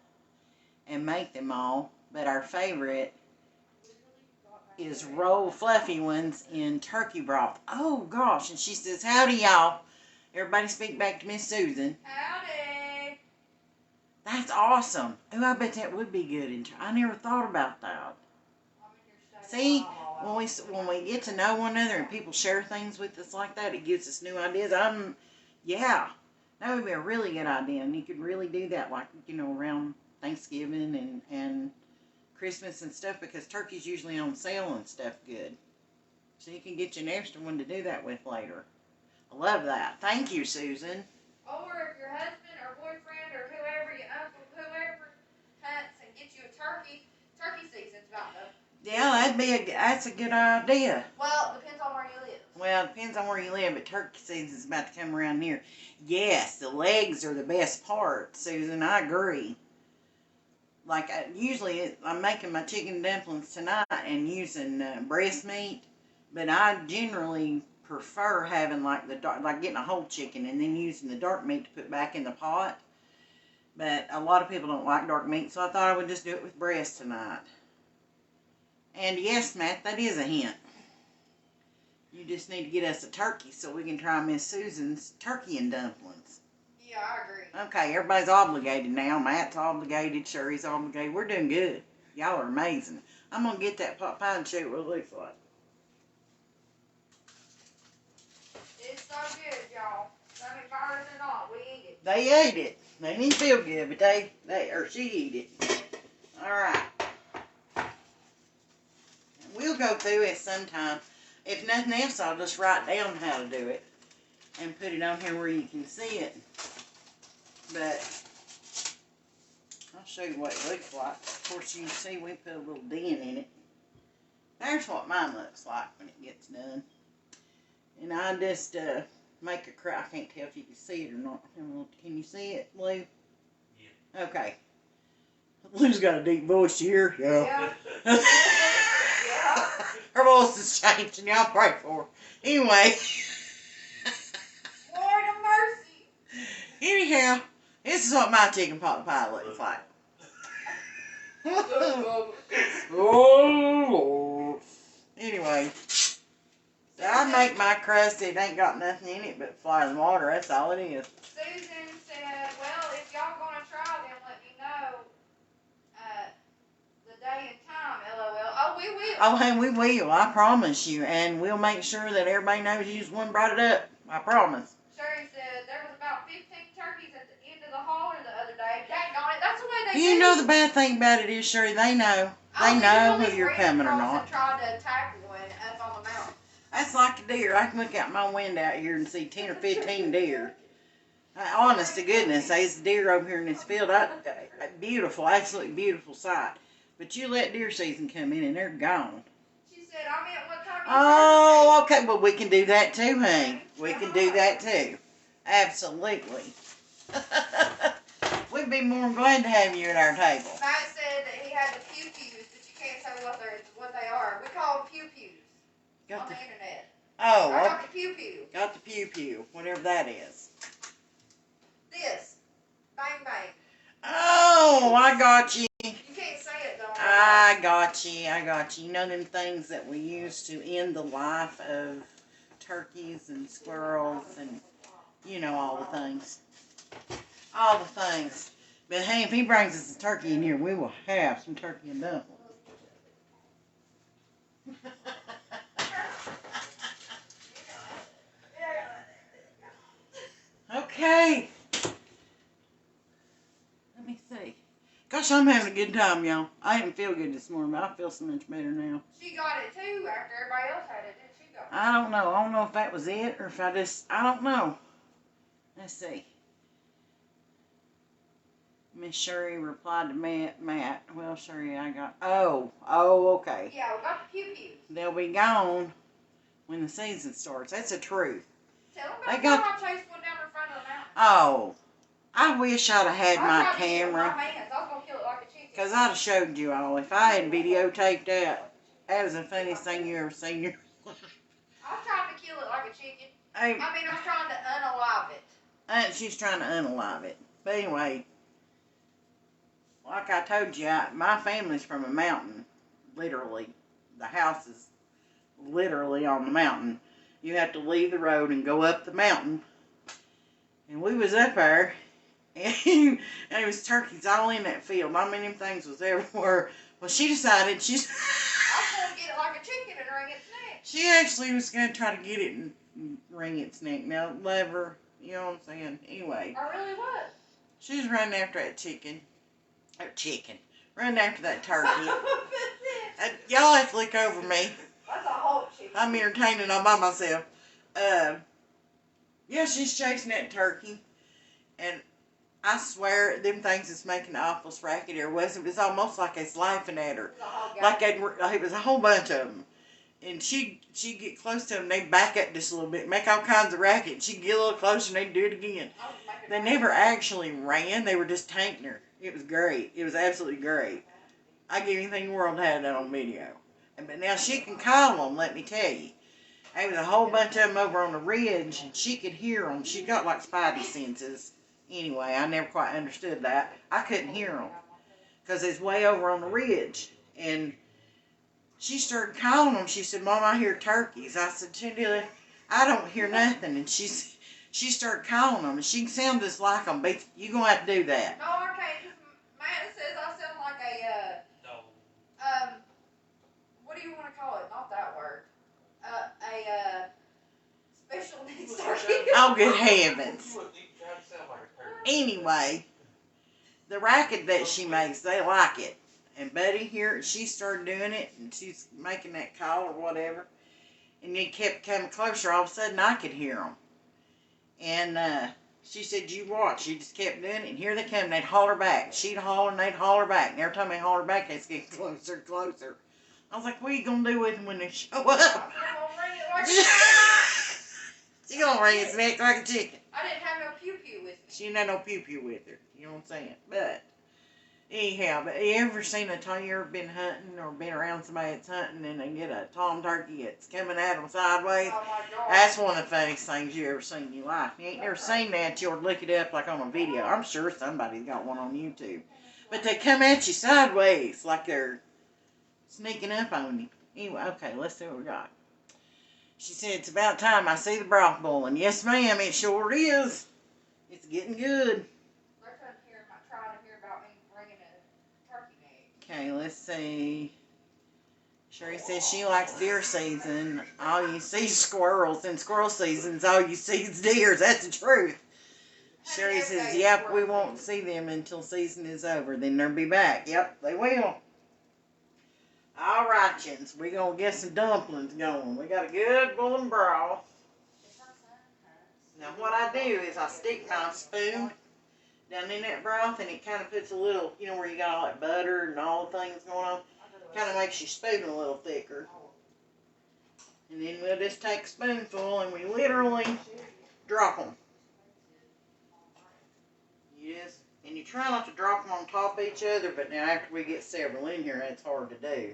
and make them all, but our favorite is roll fluffy ones in turkey broth. Oh, gosh. And she says, howdy, y'all. Everybody speak back to Miss Susan. Howdy. That's awesome. Oh, I bet that would be good. I never thought about that. See, when we get to know one another and people share things with us like that, it gives us new ideas. Yeah, that would be a really good idea. And you could really do that, like, around Thanksgiving and Christmas and stuff, because turkey's usually on sale and stuff good. So you can get you an extra one to do that with later. I love that. Thank you, Susan. Or if your husband or boyfriend or whoever, your uncle, whoever hunts and gets you a turkey season's about to. Yeah, that's a good idea. Well, it depends on where you live. Well, it depends on where you live, but turkey season's about to come around here. Yes, the legs are the best part, Susan. I agree. Like, usually I'm making my chicken dumplings tonight and using breast meat, but I generally prefer having like getting a whole chicken and then using the dark meat to put back in the pot. But a lot of people don't like dark meat, so I thought I would just do it with breast tonight. And yes, Matt, that is a hint. You just need to get us a turkey so we can try Miss Susan's turkey and dumplings. Yeah, I agree. Okay, everybody's obligated now. Matt's obligated. Sherry's obligated. We're doing good. Y'all are amazing. I'm going to get that pot pie and show you what it looks like. It's so good, y'all. I mean, virus or not, we eat it. They ate it. They didn't feel good, but she eat it. Alright. We'll go through it sometime. If nothing else, I'll just write down how to do it and put it on here where you can see it. But I'll show you what it looks like. Of course, you can see we put a little dent in it. There's what mine looks like when it gets done. And I just make a crack. I can't tell if you can see it or not. Can you see it, Lou? Yeah. Okay. Lou's got a deep voice here. Yeah. Yeah. Her voice is changing. Y'all pray for her. Anyway. Lord of mercy. Anyhow, this is what my chicken pot pie looks like. Oh, anyway, so I make my crust. It ain't got nothing in it but flour and water. That's all it is. Susan said, well, if y'all going to try them, let me know the day and time, LOL. Oh, we will. Oh, hey, we will. I promise you. And we'll make sure that everybody knows you just one brought it up. I promise. Sherry said there was about 15 turkeys at the end of the holler the other day. Daggone it, that's the way they do. You know the bad thing about it is, Sherry, they know. They know whether you're coming or not. Tried to attack one up on the mountain. That's like a deer. I can look out my window out here and see 10 or 15 deer. Honest to goodness, there's deer over here in this field. Beautiful, absolutely beautiful sight. But you let deer season come in and they're gone. She said, I meant what time you Oh, okay. Well, we can do that too, honey. We can do that too. Absolutely. We'd be more than glad to have you at our table. Matt said that he had the pew-pews, but you can't say what they are. We call them pew-pews on the internet. Oh, I got the pew-pew. Got the pew-pew, whatever that is. This. Bang, bang. Oh, I got you. You can't say it, though. I got you. I got you. You know them things that we use to end the life of turkeys and squirrels and, you know, all the things. All the things. But hey, if he brings us a turkey in here, we will have some turkey and dumplings. Okay. Let me see. Gosh, I'm having a good time, y'all. I didn't feel good this morning, but I feel so much better now. She got it too after everybody else had it, didn't she? Go? I don't know. I don't know if that was it or if I don't know. Let's see. Miss Sherry replied to Matt. Well, Sherry, I got. Oh, okay. Yeah, we got the pew-pews. They'll be gone when the season starts. That's the truth. Tell them about the time I chased one down in front of the mountain. Oh, I wish I'd have had my camera. I was going to kill it like a chicken. Because I'd have showed you all. If I had videotaped that, that was the funniest thing you ever seen in your life. I was trying to kill it like a chicken. I was trying to unalive it. She's trying to unalive it. But anyway, like I told you, my family's from a mountain. Literally. The house is literally on the mountain. You have to leave the road and go up the mountain. And we was up there. And it was turkeys all in that field. I mean, them things was everywhere. Well, she decided I was going to get it like a chicken and wring its neck. She actually was going to try to get it and wring its neck. Now, lever, you know what I'm saying? Anyway. I really was. She was running after that chicken. Running after that turkey. Y'all have to look over me. That's a whole chicken. I'm entertaining all by myself. Yeah, she's chasing that turkey. And I swear, them things is making the awfulest racket there was. It was almost like it's laughing at her. Like it was a whole bunch of them. And she'd get close to them, they'd back up just a little bit, make all kinds of racket. She'd get a little closer and they'd do it again. They never actually ran, they were just tanking her. It was great. It was absolutely great. I'd give anything in the world to have that on video. But now she can call them, let me tell you. There was a whole bunch of them over on the ridge, and she could hear them. She got like spidey senses. Anyway, I never quite understood that. I couldn't hear them because it's way over on the ridge. And she started calling them. She said, Mom, I hear turkeys. I said, Chandela, I don't hear nothing. And she started calling them. And she can sound just like them. But you're going to have to do that. No, I can't. Matt says I sound like what do you want to call it? Not that word. Special needs turkey. Oh, good heavens. Anyway, the racket that she makes, they like it. And Buddy here, she started doing it, and she's making that call or whatever. And it kept coming closer. All of a sudden, I could hear them. And she said, you watch. She just kept doing it, and here they come. They'd holler back. She'd holler, and they'd holler back. And every time they holler back, they'd get closer and closer. I was like, what are you going to do with them when they show up? She going to ring his neck like a chicken. I didn't have no pew-pew with me. She didn't have no pew-pew with her. You know what I'm saying? But, anyhow, but you ever seen a time, you ever been hunting or been around somebody that's hunting and they get a tom turkey that's coming at them sideways? Oh my God. That's one of the funniest things you ever seen in your life. You ain't never seen that, you'll look it up like on a video. I'm sure somebody's got one on YouTube. But they come at you sideways like they're sneaking up on you. Anyway, okay, let's see what we got. She said, it's about time I see the broth boiling. Yes, ma'am, it sure is. It's getting good. They're trying to hear about me bringing a turkey neck. Okay, let's see. Sherry says she likes deer season. All you see is squirrels. In squirrel seasons, all you see is deers. That's the truth. Sherry says, yep, we won't see them until season is over. Then they'll be back. Yep, they will. All right, chins. We're going to get some dumplings going. We got a good boiling broth. Now, what I do is I stick my spoon down in that broth, and it kind of puts a little, you know, where you got all that butter and all the things going on. Kind of makes your spoon a little thicker. And then we'll just take a spoonful, and we literally drop them. Yes. And you try not to drop them on top of each other, but now after we get several in here, that's hard to do.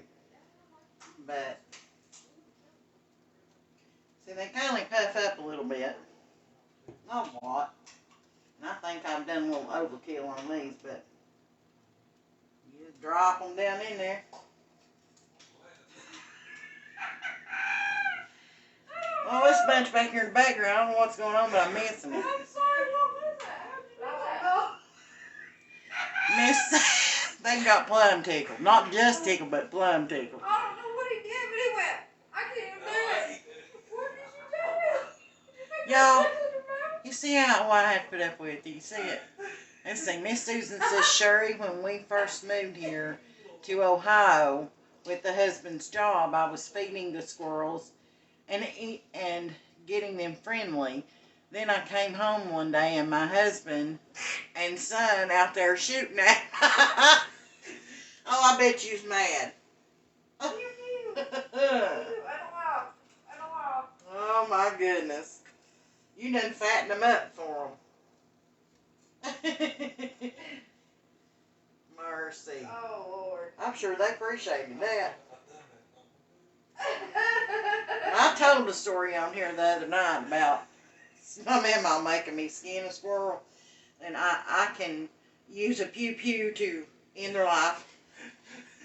But, see, they kind of puff up a little bit. Not a lot. And I think I've done a little overkill on these, but you just drop them down in there. Oh, this bunch back here in the background, I don't know what's going on, but I'm missing it. I'm sorry, what was that? Miss, they got plum tickled. Not just tickled, but plum tickled. I don't know what he did, but he went, I can't even do it. What did you do? Y'all, you see how what I had to put up with? Do you see it? Let's see. Miss Susan says, Sherry, when we first moved here to Ohio with the husband's job, I was feeding the squirrels and getting them friendly. Then I came home one day and my husband and son out there shooting at me. Oh, I bet you was mad. Oh my goodness. You done fattened them up for them. Mercy. Oh, Lord. I'm sure they appreciated that. I told a story on here the other night about my mama making me skin a squirrel, and I can use a pew-pew to end their life,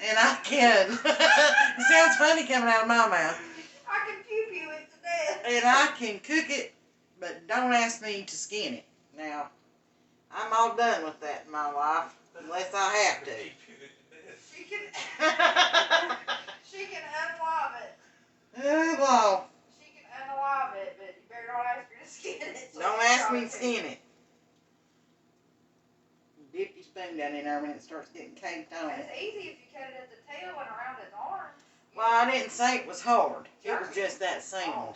and I can, it sounds funny coming out of my mouth, I can pew-pew it to death. and I can cook it, but don't ask me to skin it. Now, I'm all done with that in my life, unless I have to. She can unalive it. Oh, well. She can unalive it, but you better not ask her to skin it. So Don't ask me to skin it. Dip your spoon down in there when it starts getting caked on. It's easy if you cut it at the tail and around its arm. Well, I didn't say it was hard. It was just that sound.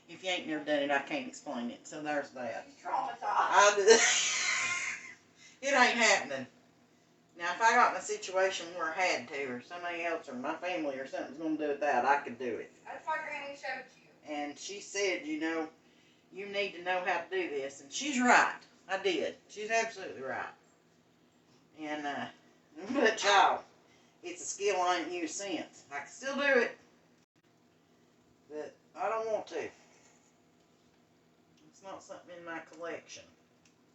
If you ain't never done it, I can't explain it. So there's that. She's traumatized. It ain't happening. Now, if I got in a situation where I had to, or somebody else, or my family, or something's going to do it that, I could do it. That's why Granny showed you. And she said, you know, you need to know how to do this. And she's right. I did. She's absolutely right. And, but y'all, it's a skill I ain't used since. I can still do it, but I don't want to. It's not something in my collection.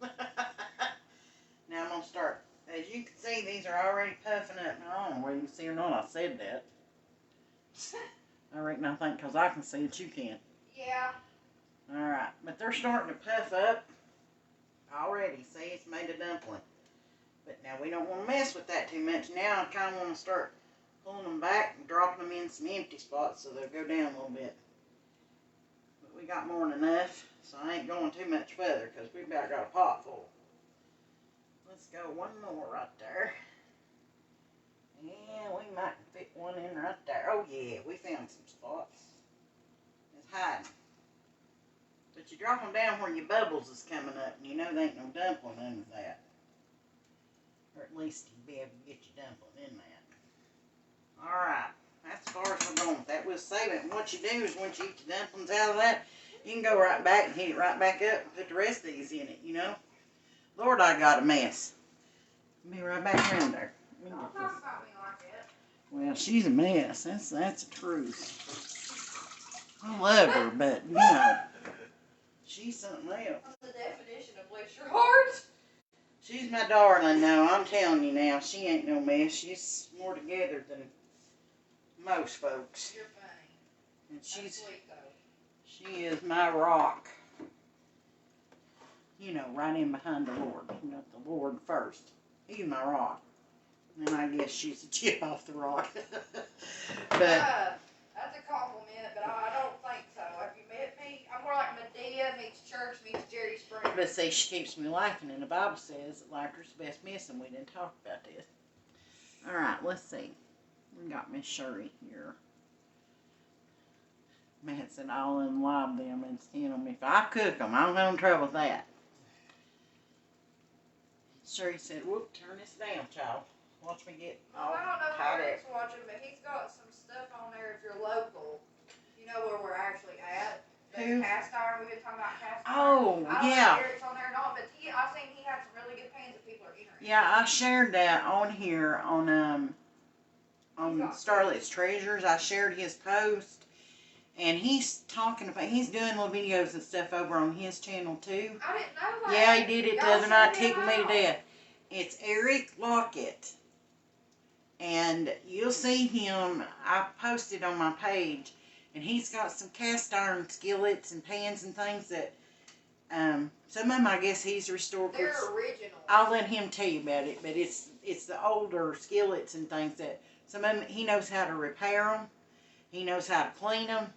Now I'm going to start. As you can see, these are already puffing up. I don't know whether you can see or not. I said that. I think because I can see it, you can. Yeah. Alright, but they're starting to puff up already. See, it's made a dumpling. But now we don't want to mess with that too much. Now I kind of want to start pulling them back and dropping them in some empty spots so they'll go down a little bit. But we got more than enough, so I ain't going too much further because we about got a pot full. Let's go one more right there. Yeah, we might fit one in right there. Oh yeah, we found some spots. It's hiding. But you drop them down where your bubbles is coming up, and you know there ain't no dumpling under that. Or at least you'll be able to get your dumpling in that. Alright, that's as far as we're going with that. We'll save it. And what you do is once you eat the dumplings out of that, you can go right back and heat it right back up and put the rest of these in it, you know. Lord, I got a mess. Be right back around there. Don't talk about me like that. Well, she's a mess. That's the truth. I love her, but, you know, she's something else. What's the definition of bless your heart? She's my darling now. I'm telling you now, she ain't no mess. She's more together than most folks. You're funny. And That's sweet, though. she is my rock. You know, right in behind the Lord. You know, the Lord first. He's my rock. And I guess she's a chip off the rock. But that's a compliment, but I don't think so. Have you met me? I'm more like Medea meets church meets Jerry Springer. But see, she keeps me laughing, and the Bible says that laughter's the best medicine. We didn't talk about this. Alright, let's see. We got Miss Shirley here. Matt said I'll unlob them and skin them. If I cook them, I don't have no trouble with that. Shirley said, whoop, turn this down, child. Watch me get all I don't know tied if up. Eric's watching, but he's got some stuff on there if you're local. You know where we're actually at? The Who? cast iron. We've been talking about cast iron. Oh, I don't yeah. know if Eric's on there or not, but I've seen he had some really good pans that people are interested in. Yeah, I shared that on here on Starlet's Treasures. I shared his post, and he's talking about, he's doing little videos and stuff over on his channel too. I didn't know that. Yeah, he did it the Y'all other night, send him tickled me to out. death. It's Eric Lockett, and you'll see him. I posted on my page, and he's got some cast iron skillets and pans and things that some of them I guess he's restored. They're original. I'll let him tell you about it, but it's the older skillets and things that some of them, he knows how to repair them. He knows how to clean them.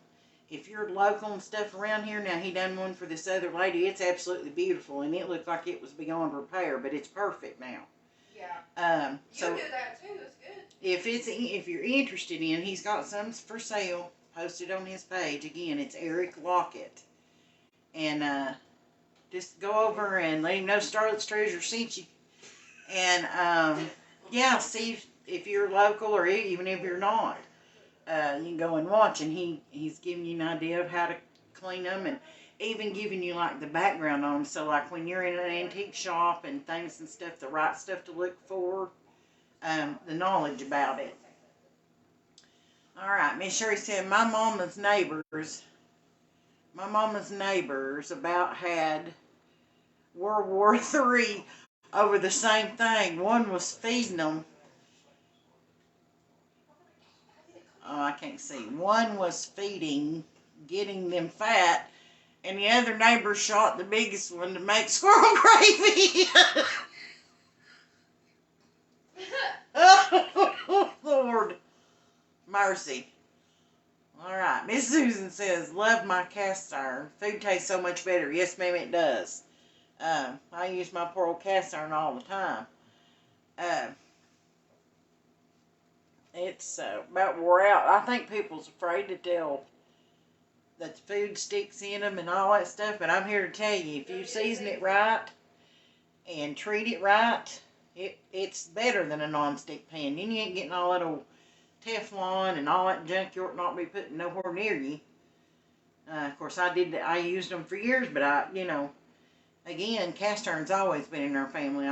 If you're local and stuff around here, now he done one for this other lady. It's absolutely beautiful, and it looked like it was beyond repair, but it's perfect now. Yeah. So you do that too. It's good. if you're interested in, he's got some for sale posted on his page. Again, it's Eric Lockett, and just go over and let him know Starlet's Treasure sent you, and yeah, see if you're local or even if you're not. You can go and watch, and he's giving you an idea of how to clean them, and even giving you like the background on them. So like when you're in an antique shop and things and stuff, the right stuff to look for, the knowledge about it. All right, Miss Sherry said my mama's neighbors about had World War III over the same thing. One was feeding them. I can't see. One was getting them fat, and the other neighbor shot the biggest one to make squirrel gravy. Oh, Lord. Mercy. Alright, Miss Susan says, love my cast iron. Food tastes so much better. Yes, ma'am, it does. I use my poor old cast iron all the time. It's about wore out. I think people's afraid to tell that the food sticks in them and all that stuff, but I'm here to tell you, if you season it right and treat it right, it's better than a non-stick pan. You ain't getting all that old Teflon and all that junk you ought not be putting nowhere near you. Of course, I used them for years, but again, cast iron's always been in our family.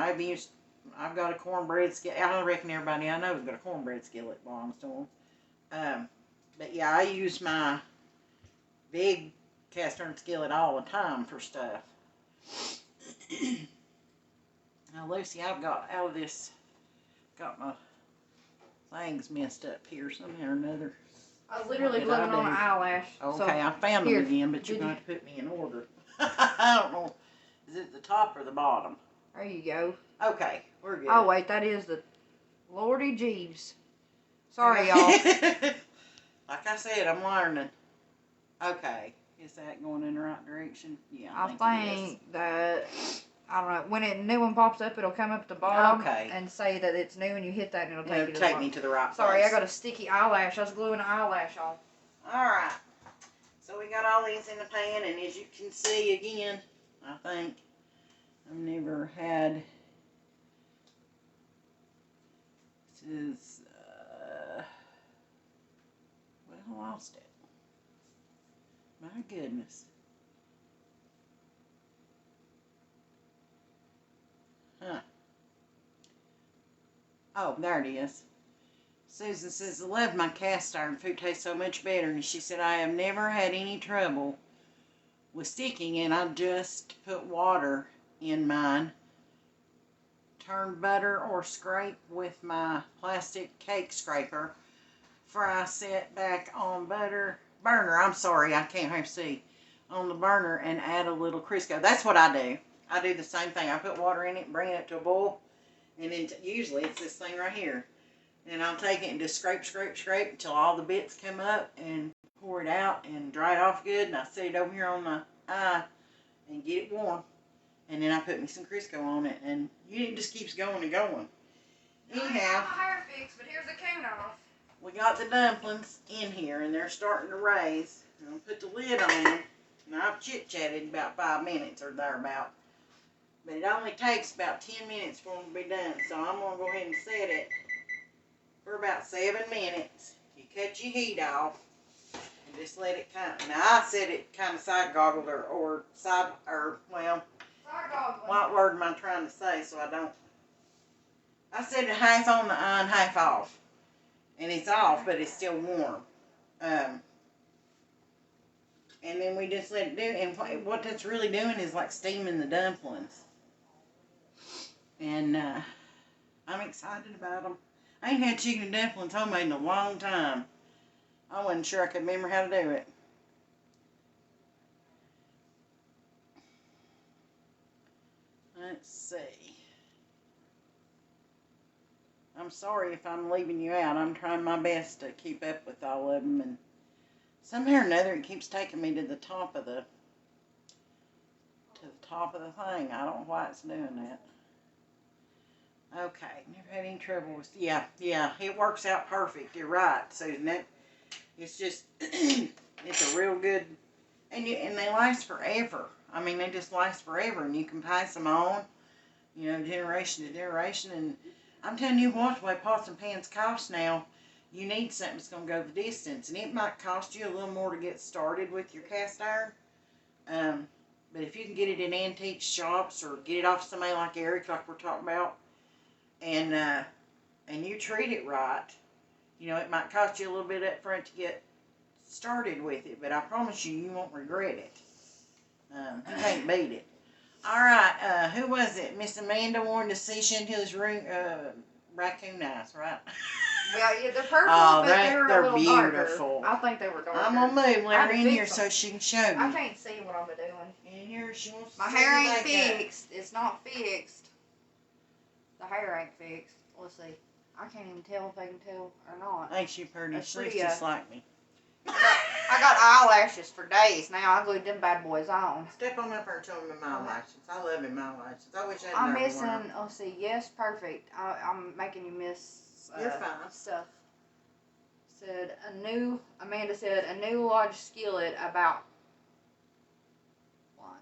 I've got a cornbread skillet. I reckon everybody I know has got a cornbread skillet belongs to them. But yeah, I use my big cast iron skillet all the time for stuff. Now, Lucy, I've got out of this, got my things messed up here somehow or another. I was literally gluing on an eyelash. Okay, so I found them again, but you're going to have to put me in order. I don't know. Is it the top or the bottom? There you go. Okay, we're good. Oh, wait, that is the Lordy Jeeves. Sorry, y'all. Like I said, I'm learning. Okay, Is that going in the right direction? Yeah, I think think that, I don't know, when a new one pops up, it'll come up at the bottom and say that it's new, and you hit that and it'll take you to the bottom. Me to the right place. Sorry, I got a sticky eyelash. I was gluing an eyelash on. Alright. So we got all these in the pan, and as you can see again, I think I've never had, this is, well, I lost it. My goodness. Huh. Oh, there it is. Susan says, I love my cast iron. Food tastes so much better. And she said, I have never had any trouble with sticking, and I just put water in mine. Turn butter or scrape with my plastic cake scraper. Fry set back on burner. I'm sorry, I can't hardly see. On the burner and add a little Crisco. That's what I do. I do the same thing. I put water in it, bring it up to a boil, and then usually it's this thing right here. And I'll take it and just scrape until all the bits come up, and pour it out and dry it off good. And I set it over here on my eye and get it warm. And then I put me some Crisco on it, and it just keeps going and going. Anyhow, I got my hair fixed, but here's the cone off. We got the dumplings in here, and they're starting to raise. I'm going to put the lid on them. And I've chit-chatted about 5 minutes or thereabout. But it only takes about 10 minutes for them to be done. So I'm going to go ahead and set it for about 7 minutes. You cut your heat off and just let it kind of, now I set it kind of side goggled or well, what word am I trying to say so I don't, I set it half on the iron, half off. And it's off, but it's still warm. And then we just let it do, and what that's really doing is like steaming the dumplings. And I'm excited about them. I ain't had chicken and dumplings homemade in a long time. I wasn't sure I could remember how to do it. Let's see. I'm sorry if I'm leaving you out. I'm trying my best to keep up with all of them, and somehow or another it keeps taking me to the top of the thing. I don't know why it's doing that. Okay, never had any trouble with, yeah, it works out perfect. You're right, Susan. It's just, it's a real good, and they last forever. I mean, they just last forever, and you can pass them on, generation to generation. And I'm telling you what, the way pots and pans cost now, you need something that's going to go the distance. And it might cost you a little more to get started with your cast iron. But if you can get it in antique shops or get it off somebody like Eric, like we're talking about, and you treat it right, it might cost you a little bit up front to get started with it, but I promise you, you won't regret it. You can't beat it. All right, who was it? Miss Amanda wanted to see Chantilly's raccoon eyes, right? Well, yeah, they're purple, but they're a little beautiful. Darker. I think they were darker. I'm gonna move. Let her in here so she can show me. I can't see what I'm doing. In here, she wants to my hair ain't fixed. It's not fixed. The hair ain't fixed. Let's see. I can't even tell if I can tell or not. Ain't she pretty? She's just like me. I got eyelashes for days now. I glued them bad boys on. Step on up there and show me my eyelashes. I love them eyelashes. I wish I had I'm missing, let's see, yes, perfect. I'm making you miss You're fine. Stuff. Amanda said, a new large skillet about, what,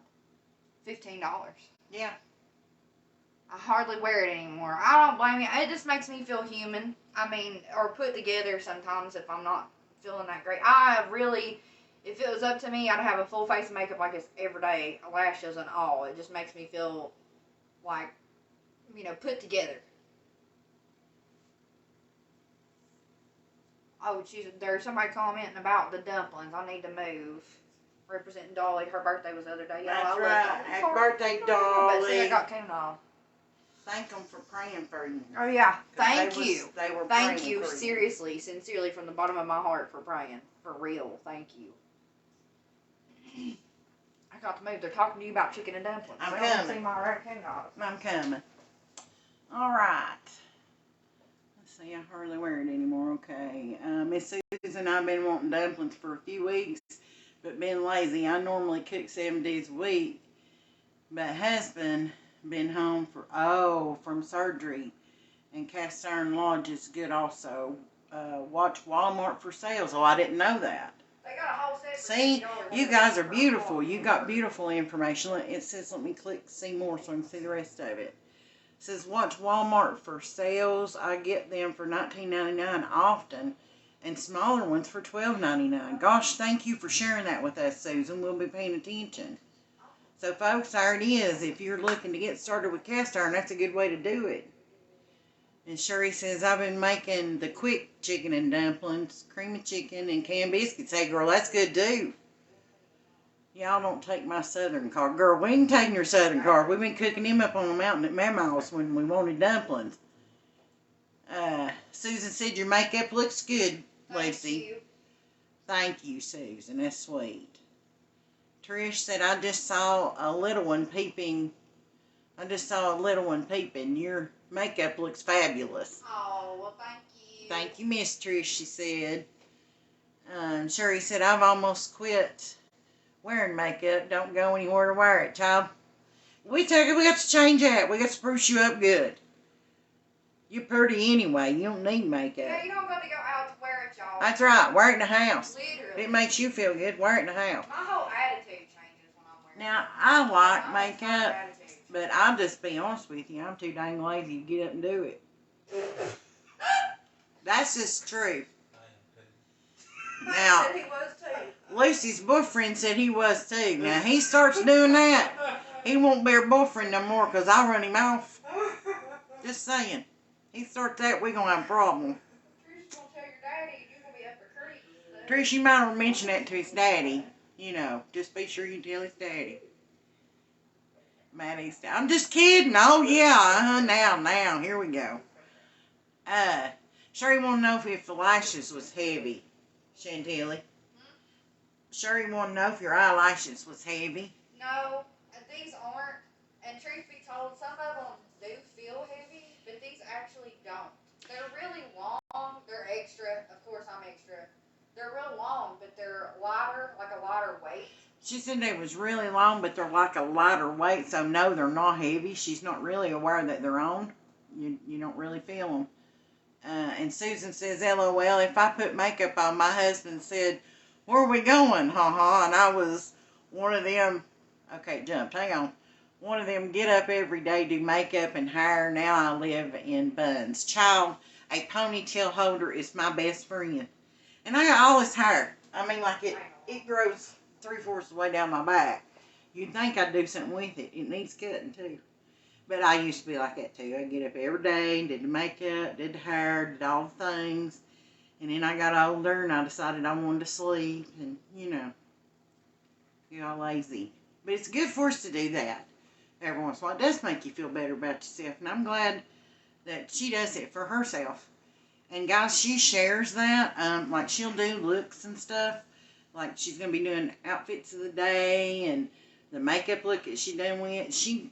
$15. Yeah. I hardly wear it anymore. I don't blame you. It just makes me feel human. I mean, or put together sometimes if I'm not feeling that great. If it was up to me, I'd have a full face of makeup like this every day, lashes and all. It just makes me feel like, put together. Oh, there's somebody commenting about the dumplings. I need to move. Representing Dolly. Her birthday was the other day. That's right. Happy birthday, Dolly. But see, I got cone off. Thank them for praying for you. Oh, yeah. Thank you. They were Thank you, seriously, sincerely, from the bottom of my heart for praying. For real. Thank you. I got to move. They're talking to you about chicken and dumplings. I'm coming. coming. See my raccoon off. I'm coming. All right. Let's see. I hardly wear it anymore. Okay. Miss Susan, I've been wanting dumplings for a few weeks. but been lazy. I normally cook 7 days a week, but husband been home from surgery, and Cast Iron Lodge is good also. Watch Walmart for sales. Oh, I didn't know that. They got a whole set. See, you guys are beautiful. You got beautiful information. It says, let me click see more so I can see the rest of it. It says, watch Walmart for sales. I get them for $19.99 often, and smaller ones for $12.99. Gosh, thank you for sharing that with us, Susan. We'll be paying attention. So, folks, there it is. If you're looking to get started with cast iron, that's a good way to do it. And Sherry says, I've been making the quick chicken and dumplings, cream of chicken, and canned biscuits. Hey, girl, that's good, too. Y'all don't take my southern card. Girl, we ain't taking your southern card. We've been cooking them up on the mountain at Mama's when we wanted dumplings. Susan said, your makeup looks good, Lucy. Thank you, Susan. That's sweet. Trish said, I just saw a little one peeping. Your makeup looks fabulous. Oh, well, thank you. Thank you, Miss Trish, she said. Sherry said, I've almost quit wearing makeup. Don't go anywhere to wear it, child. We got to change that. We got to spruce you up good. You're pretty anyway. You don't need makeup. Yeah, you don't got to go out to wear it, y'all. That's right. Wear it in the house. Literally. If it makes you feel good, wear it in the house. My whole attitude changes when I'm wearing it. Now, I like makeup, but I'll just be honest with you. I'm too dang lazy to get up and do it. That's just true. Now, He was too. Lucy's boyfriend said he was too. Now, he starts doing that, he won't be her boyfriend no more because I run him off. Just saying. He starts that, we're going to have a problem. Trish's going to tell your daddy you're going to be up for creep. Trish, you might want to mention that to his daddy. You know, just be sure you tell his daddy. Maddie's, I'm just kidding. Oh, yeah. Now, here we go. Sherry want to know if the lashes was heavy, Chantilly. Sherry want to know if your eyelashes was heavy. No, these aren't. And truth be told, some of them do feel heavy, but these actually don't. They're really long. They're extra. Of course, I'm extra. They're real long, but they're lighter, like a lighter weight. She said they was really long, but they're like a lighter weight, so no, they're not heavy. She's not really aware that they're on. You don't really feel them. And Susan says, LOL, if I put makeup on, my husband said, where are we going? Ha. And I was one of them. Okay, jumped. Hang on. One of them get up every day, do makeup and hair. Now I live in buns. Child, a ponytail holder is my best friend. And I got all this hair. I mean, like it grows 3/4 of the way down my back. You'd think I'd do something with it. It needs cutting too. But I used to be like that too. I'd get up every day, did the makeup, did the hair, did all the things. And then I got older and I decided I wanted to sleep and, you know, get all lazy. But it's good for us to do that every once in a while. It does make you feel better about yourself. And I'm glad that she does it for herself. And guys, she shares that. Like she'll do looks and stuff. Like she's going to be doing outfits of the day and the makeup look that she done with. She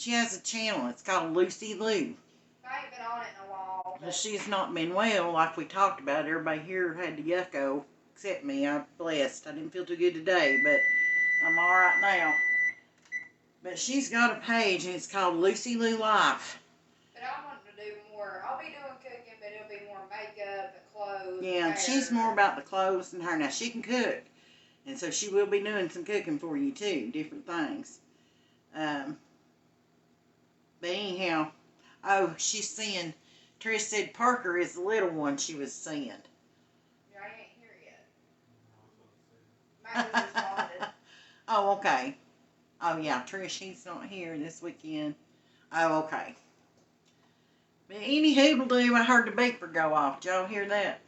has a channel. It's called Lucy Lou. I ain't been on it in a while. But she's not been well, like we talked about. Everybody here had the yucko, except me. I'm blessed. I didn't feel too good today, but I'm all right now. But she's got a page, and it's called Lucy Lou Life. But I want to do more. I'll be doing cooking, but it'll be more makeup and clothes. Yeah, hair. she's more about the clothes and hair. Now, she can cook, and so she will be doing some cooking for you, too, different things. But anyhow, oh, she's seeing, Trish said Parker is the little one she was seeing. Yeah, I ain't here yet. Might responded. Oh, okay. Oh, yeah, Trish, he's not here this weekend. Oh, okay. But any hoodle-doo, I heard the beeper go off. Did y'all hear that?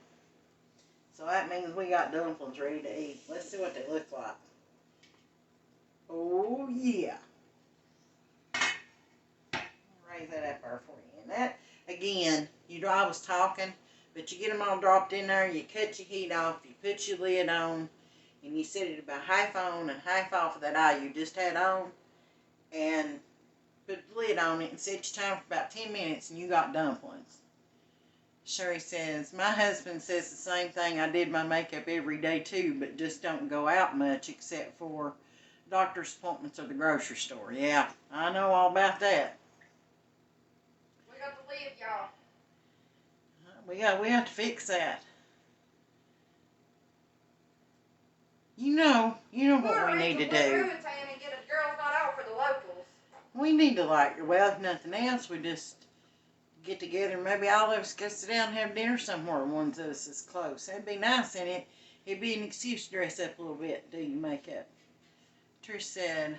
So that means we got dumplings ready to eat. Let's see what they look like. Oh, yeah. Raise that up there for you. And that, again, I was talking, but you get them all dropped in there, you cut your heat off, you put your lid on, and you set it about half on and half off of that eye you just had on, and put the lid on it and set your time for about 10 minutes, and you got dumplings. Sherry says, my husband says the same thing. I did my makeup every day too, but just don't go out much except for doctor's appointments or the grocery store. Yeah, I know all about that. We got to live, y'all. We have to fix that. You know what we need to do. And get a girls' night out for the locals. We need to, like, well, if nothing else, we just get together. Maybe all of us go sit down and have dinner somewhere. One of us is close. That'd be nice, and it'd be an excuse to dress up a little bit, do your makeup. Trish said,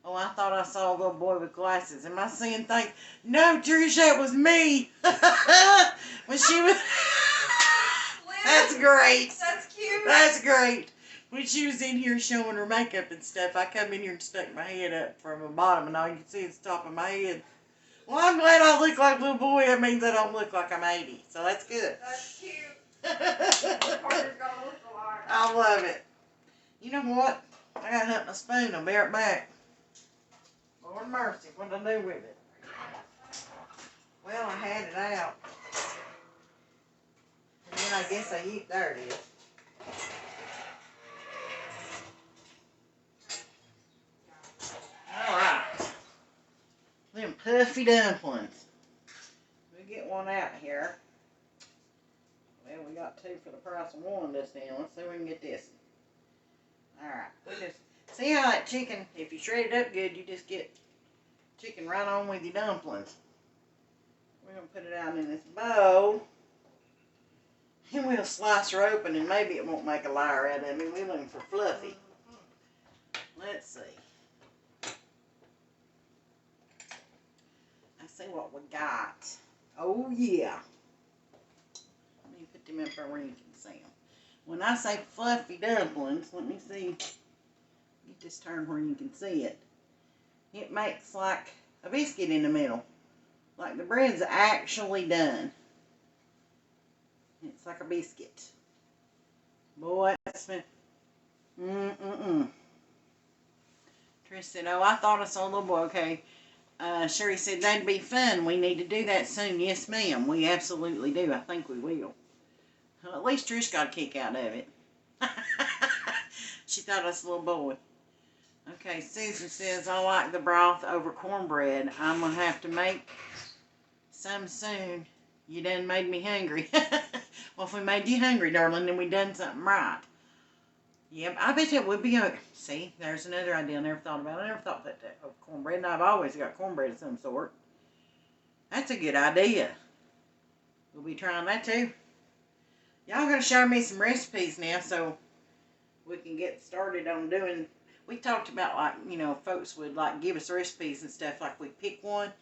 oh, I thought I saw a little boy with glasses. Am I seeing things? No, Trish, that was me. When she was... That's great. That's cute. That's great. When she was in here showing her makeup and stuff, I come in here and stuck my head up from the bottom, and all you can see is the top of my head. Well, I'm glad I look like a little boy. That means I don't look like I'm 80, so that's good. That's cute. Partner's gonna look alike. I love it. You know what? I gotta hunt my spoon. I'll be right back. Lord mercy, what did I do with it? Well, I had it out. And then I guess I used, there it is. Alright. Them puffy dumplings. We'll get one out here. Well, we got two for the price of one this time. Let's see if we can get this one. Alright. We just see how that chicken, if you shred it up good, you just get chicken right on with your dumplings. We're going to put it out in this bowl. And we'll slice her open, and maybe it won't make a liar out of me. We're looking for fluffy. Let's see. See what we got. Oh yeah. Let me put them up there where you can see them. When I say fluffy dumplings, let me see. Get this turned where you can see it. It makes like a biscuit in the middle. Like the bread's actually done. It's like a biscuit. Boy, that's been... Trish said, oh, I thought I saw a little boy. Okay. Sherry said, that'd be fun. We need to do that soon. Yes, ma'am. We absolutely do. I think we will. Well, at least Trish got a kick out of it. She thought I was a little boy. Okay, Susan says, I like the broth over cornbread. I'm going to have to make some soon. You done made me hungry. Well, if we made you hungry, darling, then we done something right. Yep, I bet it would be okay. See, there's another idea I never thought about. I never thought that of cornbread, and I've always got cornbread of some sort. That's a good idea. We'll be trying that too. Y'all gonna show me some recipes now so we can get started on doing. We talked about, like, you know, folks would like give us recipes and stuff, like we pick one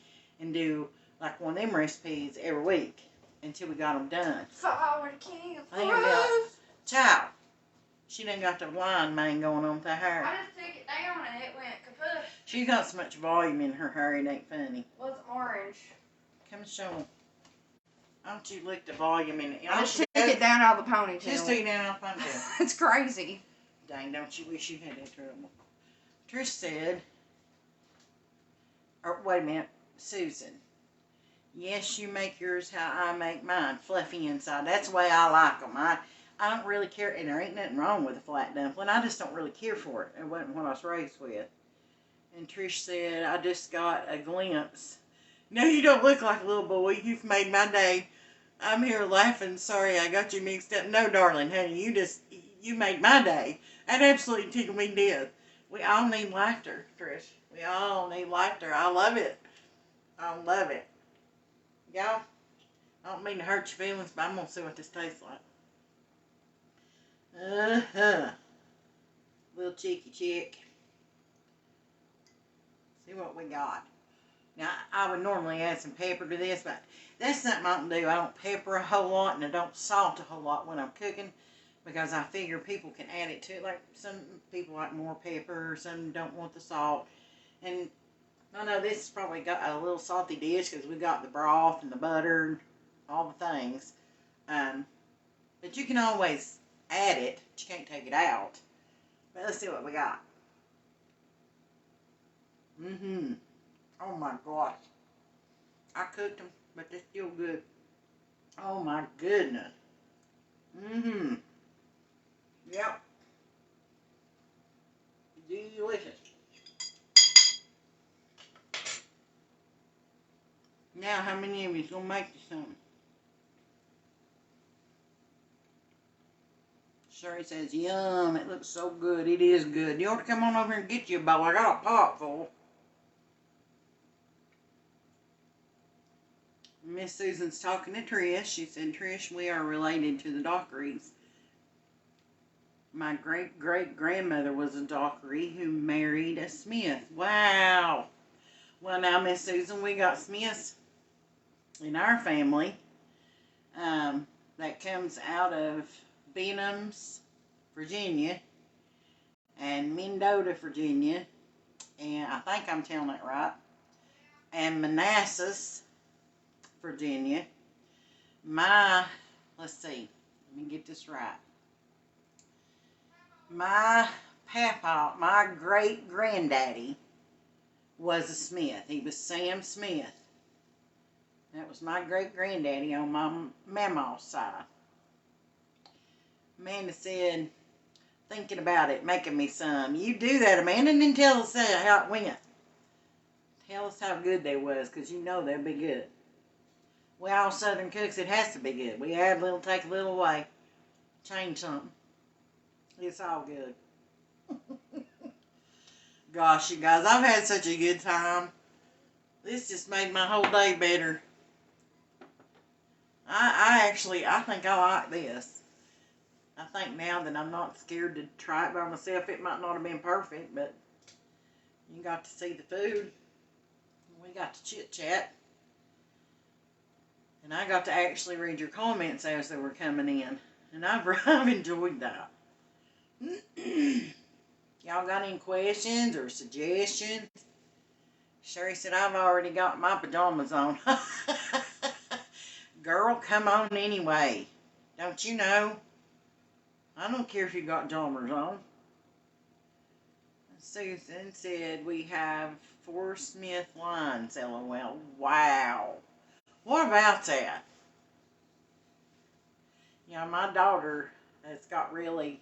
and do like one of them recipes every week until we got them done. Forward king of I think it'll be like, child. She done got the blind man going on with her hair. I just took it down and it went kaput. She got so much volume in her hair, it ain't funny. Well, it's orange. Come show them. Why don't you lick the volume in it? I just took it down out of the ponytail. Just took it down out of the ponytail. It's crazy. Dang, don't you wish you had that trouble? Trish said, or wait a minute, Susan. Yes, you make yours how I make mine, fluffy inside. That's the way I like them. I don't really care, and there ain't nothing wrong with a flat dumpling. I just don't really care for it. It wasn't what I was raised with. And Trish said, I just got a glimpse. No, you don't look like a little boy. You've made my day. I'm here laughing. Sorry, I got you mixed up. No, darling, honey, you made my day. That absolutely tickled me dead. We all need laughter, Trish. We all need laughter. I love it. I love it. Y'all, I don't mean to hurt your feelings, but I'm going to see what this tastes like. Little cheeky chick. See what we got. Now, I would normally add some pepper to this, but that's something I don't do. I don't pepper a whole lot, and I don't salt a whole lot when I'm cooking, because I figure people can add it to it. Like, some people like more pepper, some don't want the salt. And I know this has probably got a little salty dish because we got the broth and the butter and all the things. But you can always add it, but you can't take it out. But let's see what we got. Oh my gosh. I cooked them, but they're still good. Oh Oh my goodness. Mm-hmm. Yep. Delicious. Now, how many of you's gonna make you some? Sherry says, yum, it looks so good. It is good. You ought to come on over and get you a bowl. I got a pot full. Miss Susan's talking to Trish. She said, Trish, we are related to the Dockerys. My great-great-grandmother was a Dockery who married a Smith. Wow. Well, now, Miss Susan, we got Smiths in our family. That comes out of Benham's, Virginia, and Mendota, Virginia, and I think I'm telling it right, and Manassas, Virginia. Let's see, let me get this right. My papa, my great-granddaddy, was a Smith. He was Sam Smith. That was my great-granddaddy on my mama's side. Amanda said, thinking about it, making me some. You do that, Amanda, and then tell us how it went. Tell us how good they was, because you know they'll be good. We all Southern cooks, it has to be good. We add a little, take a little away. Change something. It's all good. Gosh, you guys, I've had such a good time. This just made my whole day better. I think I like this. I think now that I'm not scared to try it by myself, it might not have been perfect, but you got to see the food. We got to chit-chat. And I got to actually read your comments as they were coming in. And I've enjoyed that. Y'all got any questions or suggestions? Sherry said, I've already got my pajamas on. Girl, come on anyway. Don't you know? I don't care if you got jammers on. Susan said, we have 4 Smith lines, LOL. Wow. What about that? You know, my daughter has got really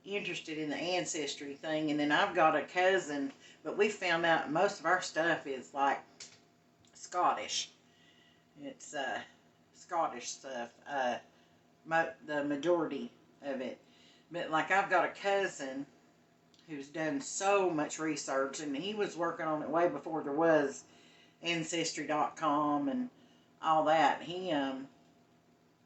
interested in the ancestry thing, and then I've got a cousin, but we found out most of our stuff is like Scottish. It's Scottish stuff, the majority of it. But like I've got a cousin who's done so much research, and he was working on it way before there was Ancestry.com and all that.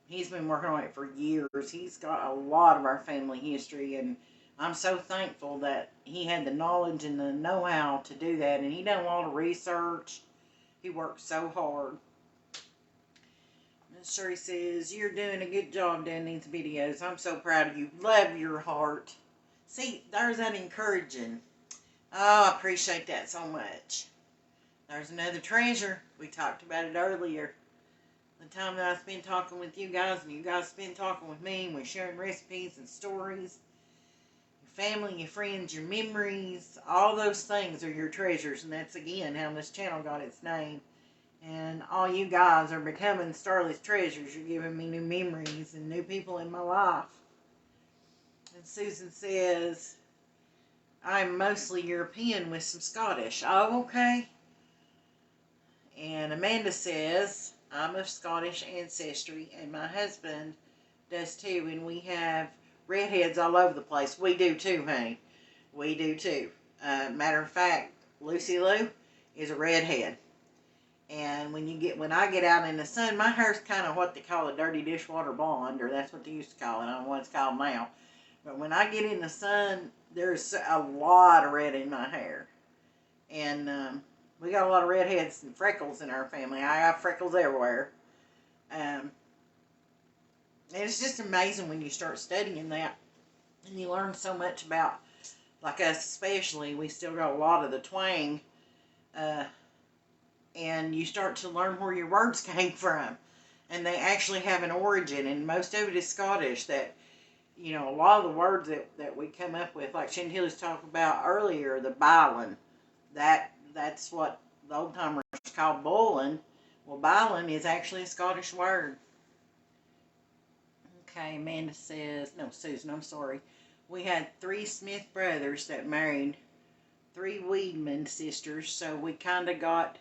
He's been working on it for years. He's got a lot of our family history, and I'm so thankful that he had the knowledge and the know-how to do that, and he done a lot of research. He worked so hard. Miss Sherry says, you're doing a good job doing these videos. I'm so proud of you. Love your heart. See, there's that encouraging. Oh, I appreciate that so much. There's another treasure. We talked about it earlier. The time that I spend talking with you guys, and you guys spend talking with me, and we're sharing recipes and stories. Your family, your friends, your memories, all those things are your treasures. And that's, again, how this channel got its name. And all you guys are becoming Starless treasures. You're giving me new memories and new people in my life. And Susan says, I'm mostly European with some Scottish. Oh, okay. And Amanda says, I'm of Scottish ancestry, and my husband does too. And we have redheads all over the place. We do too, honey. We do too. Matter of fact, Lucy Lou is a redhead. And when I get out in the sun, my hair's kind of what they call a dirty dishwater blonde, or that's what they used to call it. I don't know what it's called now. But when I get in the sun, there's a lot of red in my hair. And we got a lot of redheads and freckles in our family. I have freckles everywhere. And it's just amazing when you start studying that. And you learn so much about, like us especially, we still got a lot of the twang. And you start to learn where your words came from. And they actually have an origin. And most of it is Scottish. That, you know, a lot of the words that we come up with, like Chantilly's talked about earlier, the bilin, that's what the old timers call boiling. Well, bilin is actually a Scottish word. Okay, Amanda says, no, Susan, I'm sorry. We had 3 Smith brothers that married 3 Weedman sisters, so we kind of got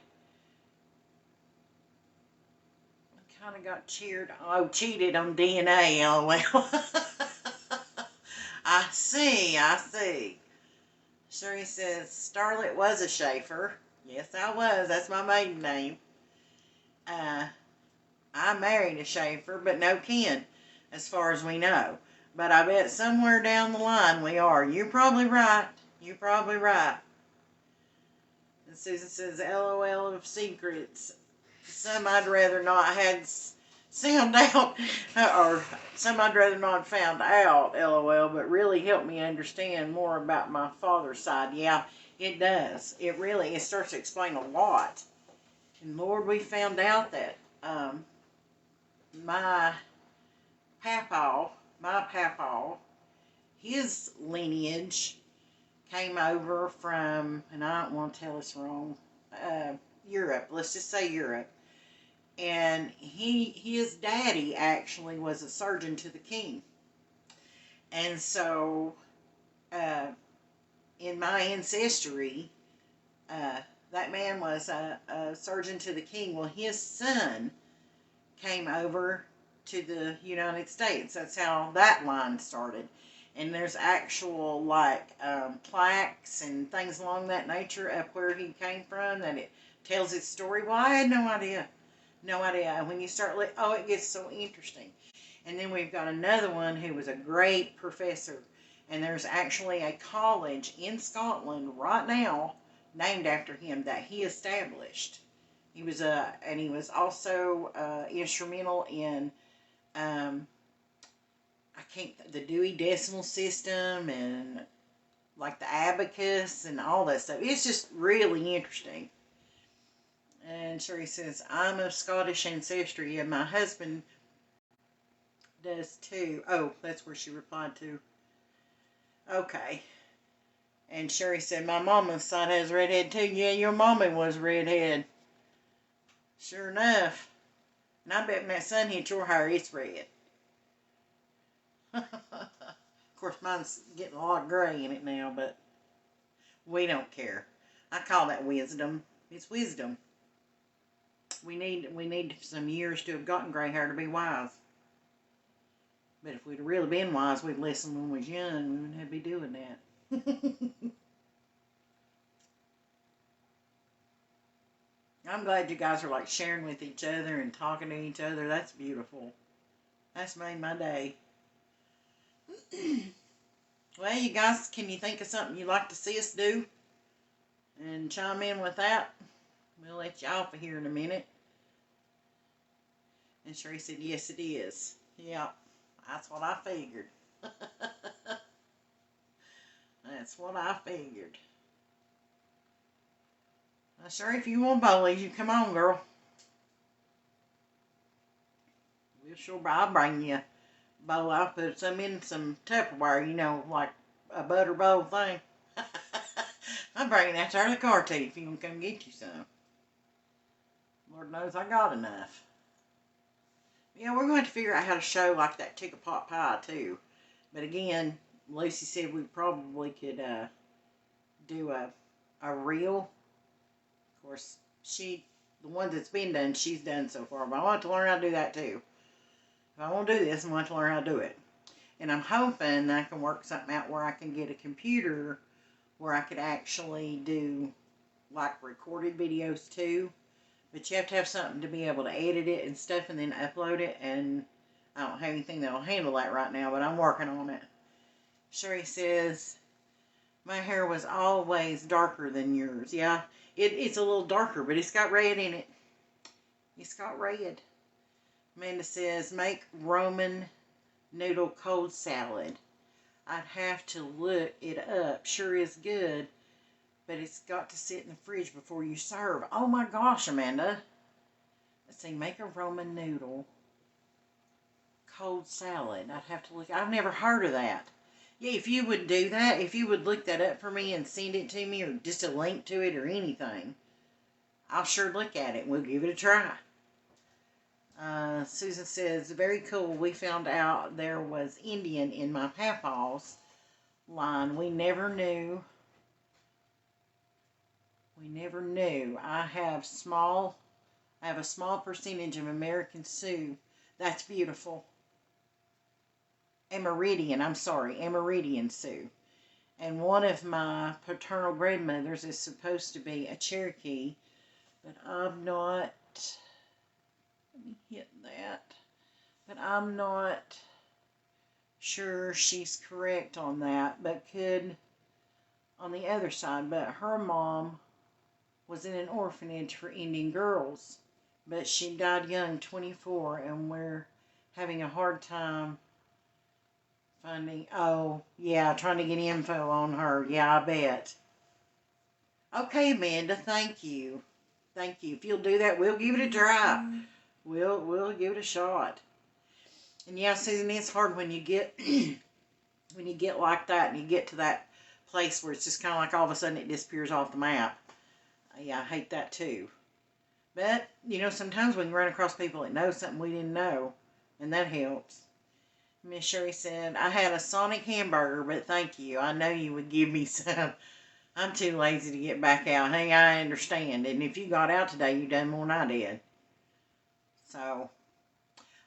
cheered. Oh, cheated on DNA. Oh well. I see. Sherry says Starlet was a Schaefer. Yes, I was. That's my maiden name. I married a Schaefer, but no kin, as far as we know. But I bet somewhere down the line we are. You're probably right. And Susan says, LOL of secrets. Some I'd rather not had sound out, or some I'd rather not found out, LOL, but really helped me understand more about my father's side. Yeah, it does. It starts to explain a lot. And Lord, we found out that my papaw, his lineage came over from, and I don't want to tell this wrong, Europe. Let's just say Europe. And his daddy actually was a surgeon to the king. And so, in my ancestry, that man was a surgeon to the king. Well, his son came over to the United States. That's how that line started. And there's actual, like, plaques and things along that nature up where he came from that it tells his story. Well, I had no idea. When you start, it gets so interesting. And then we've got another one who was a great professor. And there's actually a college in Scotland right now named after him that he established. He was also instrumental in the Dewey Decimal System and like the abacus and all that stuff. It's just really interesting. And Sherry says, I'm of Scottish ancestry, and my husband does too. Oh, that's where she replied to. Okay. And Sherry said, my mama's side has redhead too. Yeah, your mama was redhead. Sure enough. And I bet when that sun hits your hair, it's red. Of course, mine's getting a lot of gray in it now, but we don't care. I call that wisdom. It's wisdom. We need some years to have gotten gray hair to be wise. But if we'd really been wise, we'd listened when we was young. We wouldn't have to be doing that. I'm glad you guys are like sharing with each other and talking to each other. That's beautiful. That's made my day. Well, you guys, can you think of something you'd like to see us do? And chime in with that. We'll let you off of here in a minute. And Sherry said, yes, it is. Yeah, that's what I figured. That's what I figured. Now, Sherry, if you want bowlies, you come on, girl. We'll sure, I'll bring you a bowl. I'll put some in some Tupperware, like a butter bowl thing. I'm bringing that to the car to you if you want to come get you some. Lord knows I got enough. Yeah, we're going to figure out how to show like that chicken pot pie too. But again, Lucy said we probably could do a reel. Of course, the one that's been done, she's done so far. But I want to learn how to do that too. If I want to do this, I want to learn how to do it. And I'm hoping that I can work something out where I can get a computer where I could actually do like recorded videos too. But you have to have something to be able to edit it and stuff and then upload it. And I don't have anything that will handle that right now, but I'm working on it. Sherry says, my hair was always darker than yours. Yeah, it's a little darker, but it's got red in it. It's got red. Amanda says, make Roman noodle cold salad. I'd have to look it up. Sure is good. But it's got to sit in the fridge before you serve. Oh my gosh, Amanda. Let's see, make a Roman noodle cold salad. I'd have to look. I've never heard of that. Yeah, if you would do that, if you would look that up for me and send it to me or just a link to it or anything, I'll sure look at it and we'll give it a try. Susan says, very cool. We found out there was Indian in my papa's line. We never knew. We never knew. I have a small percentage of American Sioux. That's beautiful. Amerindian Sioux. And one of my paternal grandmothers is supposed to be a Cherokee, but I'm not, let me hit that, but I'm not sure she's correct on that, but could on the other side. But her mom was in an orphanage for Indian girls, but she died young, 24, and we're having a hard time finding, oh, yeah, trying to get info on her. Yeah, I bet. Okay, Amanda, thank you. Thank you. If you'll do that, we'll give it a try. We'll give it a shot. And yeah, Susan, it's hard when you get when you get like that and you get to that place where it's just kind of like all of a sudden it disappears off the map. Yeah, I hate that too. But, you know, sometimes we can run across people that know something we didn't know, and that helps. Miss Sherry said, I had a Sonic hamburger, but thank you. I know you would give me some. I'm too lazy to get back out. Hey, I understand. And if you got out today, you done more than I did. So,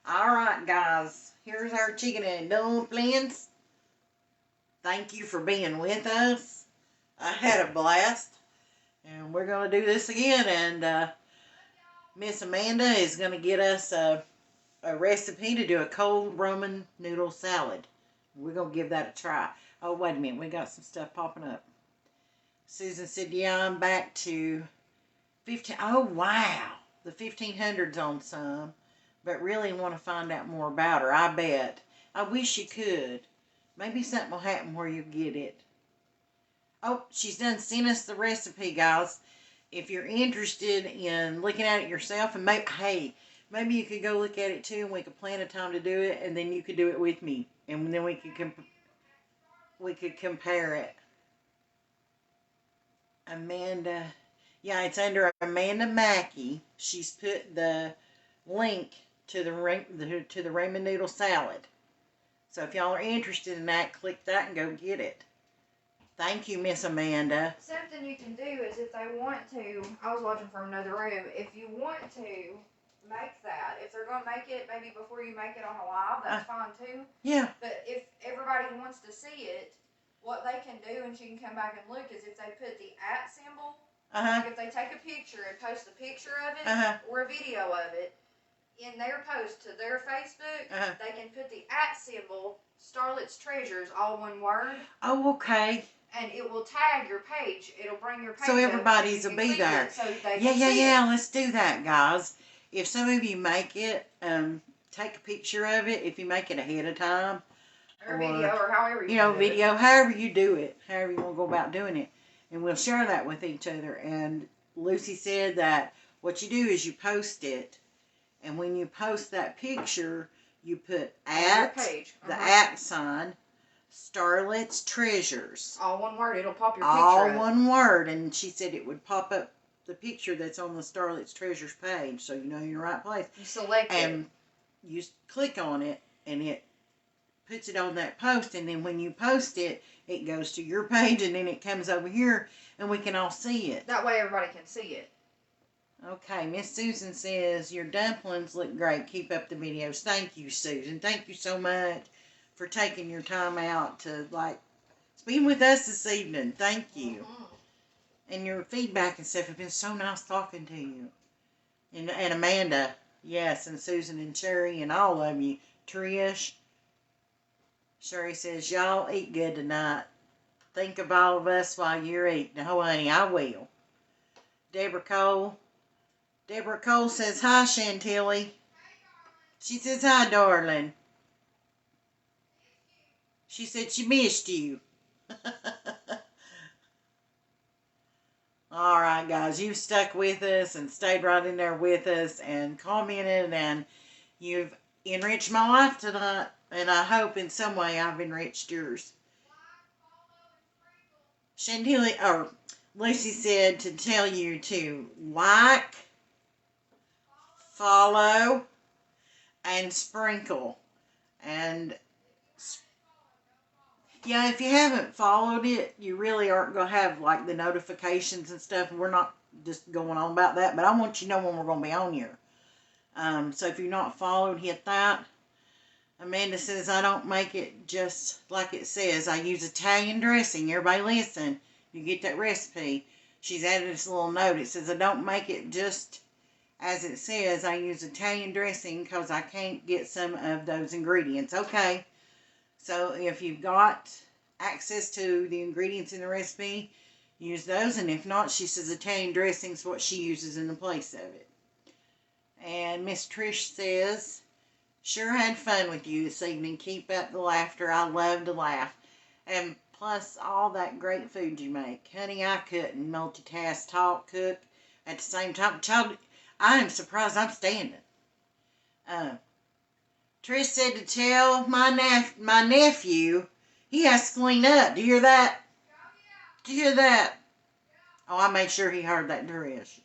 all right, guys. Here's our chicken and dumplings. Thank you for being with us. I had a blast. And we're going to do this again. And Miss Amanda is going to get us a recipe to do a cold Roman noodle salad. We're going to give that a try. Oh, wait a minute. We got some stuff popping up. Susan said, yeah, I'm back to 15. Oh, wow. The 1500s on some. But really want to find out more about her. I bet. I wish you could. Maybe something will happen where you get it. Oh, she's done sent us the recipe, guys. If you're interested in looking at it yourself, and maybe you could go look at it too, and we could plan a time to do it, and then you could do it with me, and then we could compare it. Amanda, yeah, it's under Amanda Mackey. She's put the link to the ramen noodle salad. So if y'all are interested in that, click that and go get it. Thank you, Miss Amanda. Something you can do is if they want to, I was watching from another room, if you want to make that, if they're going to make it maybe before you make it on a live, that's fine too. Yeah. But if everybody wants to see it, what they can do, and she can come back and look, is if they put the @ symbol, like if they take a picture and post a picture of it or a video of it, in their post to their Facebook, they can put the @ symbol, Starlet's Treasures, all one word. Oh, okay. And it will tag your page. It'll bring your page so everybody's will be there. So yeah. Let's do that, guys. If some of you make it, take a picture of it. If you make it ahead of time, or video, or however you video, however you do it, however you want to go about doing it, and we'll share that with each other. And Lucy said that what you do is you post it, and when you post that picture, you put the @ sign, Starlet's Treasures. All one word. It'll pop your picture all one word. And she said it would pop up the picture that's on the Starlet's Treasures page, so you know you're in the right place. You select it. And you click on it, and it puts it on that post. And then when you post it, it goes to your page, and then it comes over here, and we can all see it. That way everybody can see it. Okay, Miss Susan says, your dumplings look great. Keep up the videos. Thank you, Susan. Thank you so much for taking your time out to, being with us this evening. Thank you. And your feedback and stuff have been so nice talking to you. And Amanda, yes, and Susan and Sherry and all of you. Trish. Sherry says, y'all eat good tonight. Think of all of us while you're eating. Oh, honey, I will. Deborah Cole says, hi, Chantilly. She says, hi, darling. She said she missed you. All right, guys. You've stuck with us and stayed right in there with us and commented, and you've enriched my life tonight. And I hope in some way I've enriched yours. Chantilly, or Lucy said to tell you to like, follow, and sprinkle. And yeah, if you haven't followed it, you really aren't going to have like the notifications and stuff. We're not just going on about that, but I want you to know when we're going to be on here. So if you're not followed, hit that. Amanda says, I don't make it just like it says. I use Italian dressing. Everybody listen. You get that recipe. She's added this little note. It says, I don't make it just as it says. I use Italian dressing because I can't get some of those ingredients. Okay. So if you've got access to the ingredients in the recipe, use those. And if not, she says Italian dressing is what she uses in the place of it. And Miss Trish says, sure had fun with you this evening. Keep up the laughter. I love to laugh. And plus all that great food you make. Honey, I couldn't multitask, talk, cook at the same time. Child, I am surprised I'm standing. Trish said to tell my nephew he has to clean up. Do you hear that? Do you hear that? Oh, I made sure he heard that, Trish.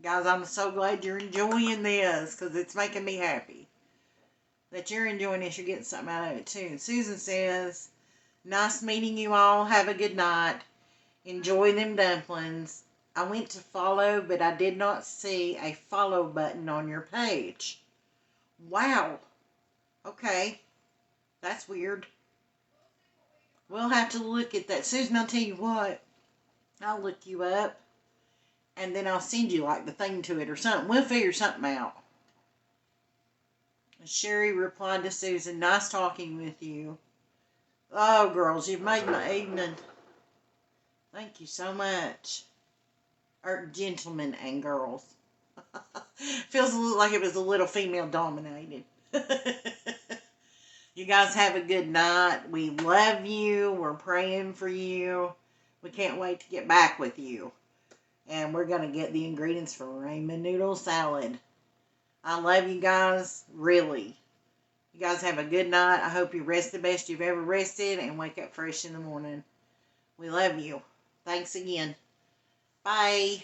Guys, I'm so glad you're enjoying this because it's making me happy that you're enjoying this. You're getting something out of it too. Susan says, nice meeting you all. Have a good night. Enjoy them dumplings. I went to follow, but I did not see a follow button on your page. Wow. Okay. That's weird. We'll have to look at that. Susan, I'll tell you what. I'll look you up. And then I'll send you like the thing to it or something. We'll figure something out. Sherry replied to Susan, nice talking with you. Oh, girls, you've made my evening. Thank you so much. Or gentlemen and girls. Feels like it was a little female dominated. You guys have a good night. We love you. We're praying for you. We can't wait to get back with you. And we're going to get the ingredients for ramen noodle salad. I love you guys, really. You guys have a good night. I hope you rest the best you've ever rested and wake up fresh in the morning. We love you. Thanks again. Bye.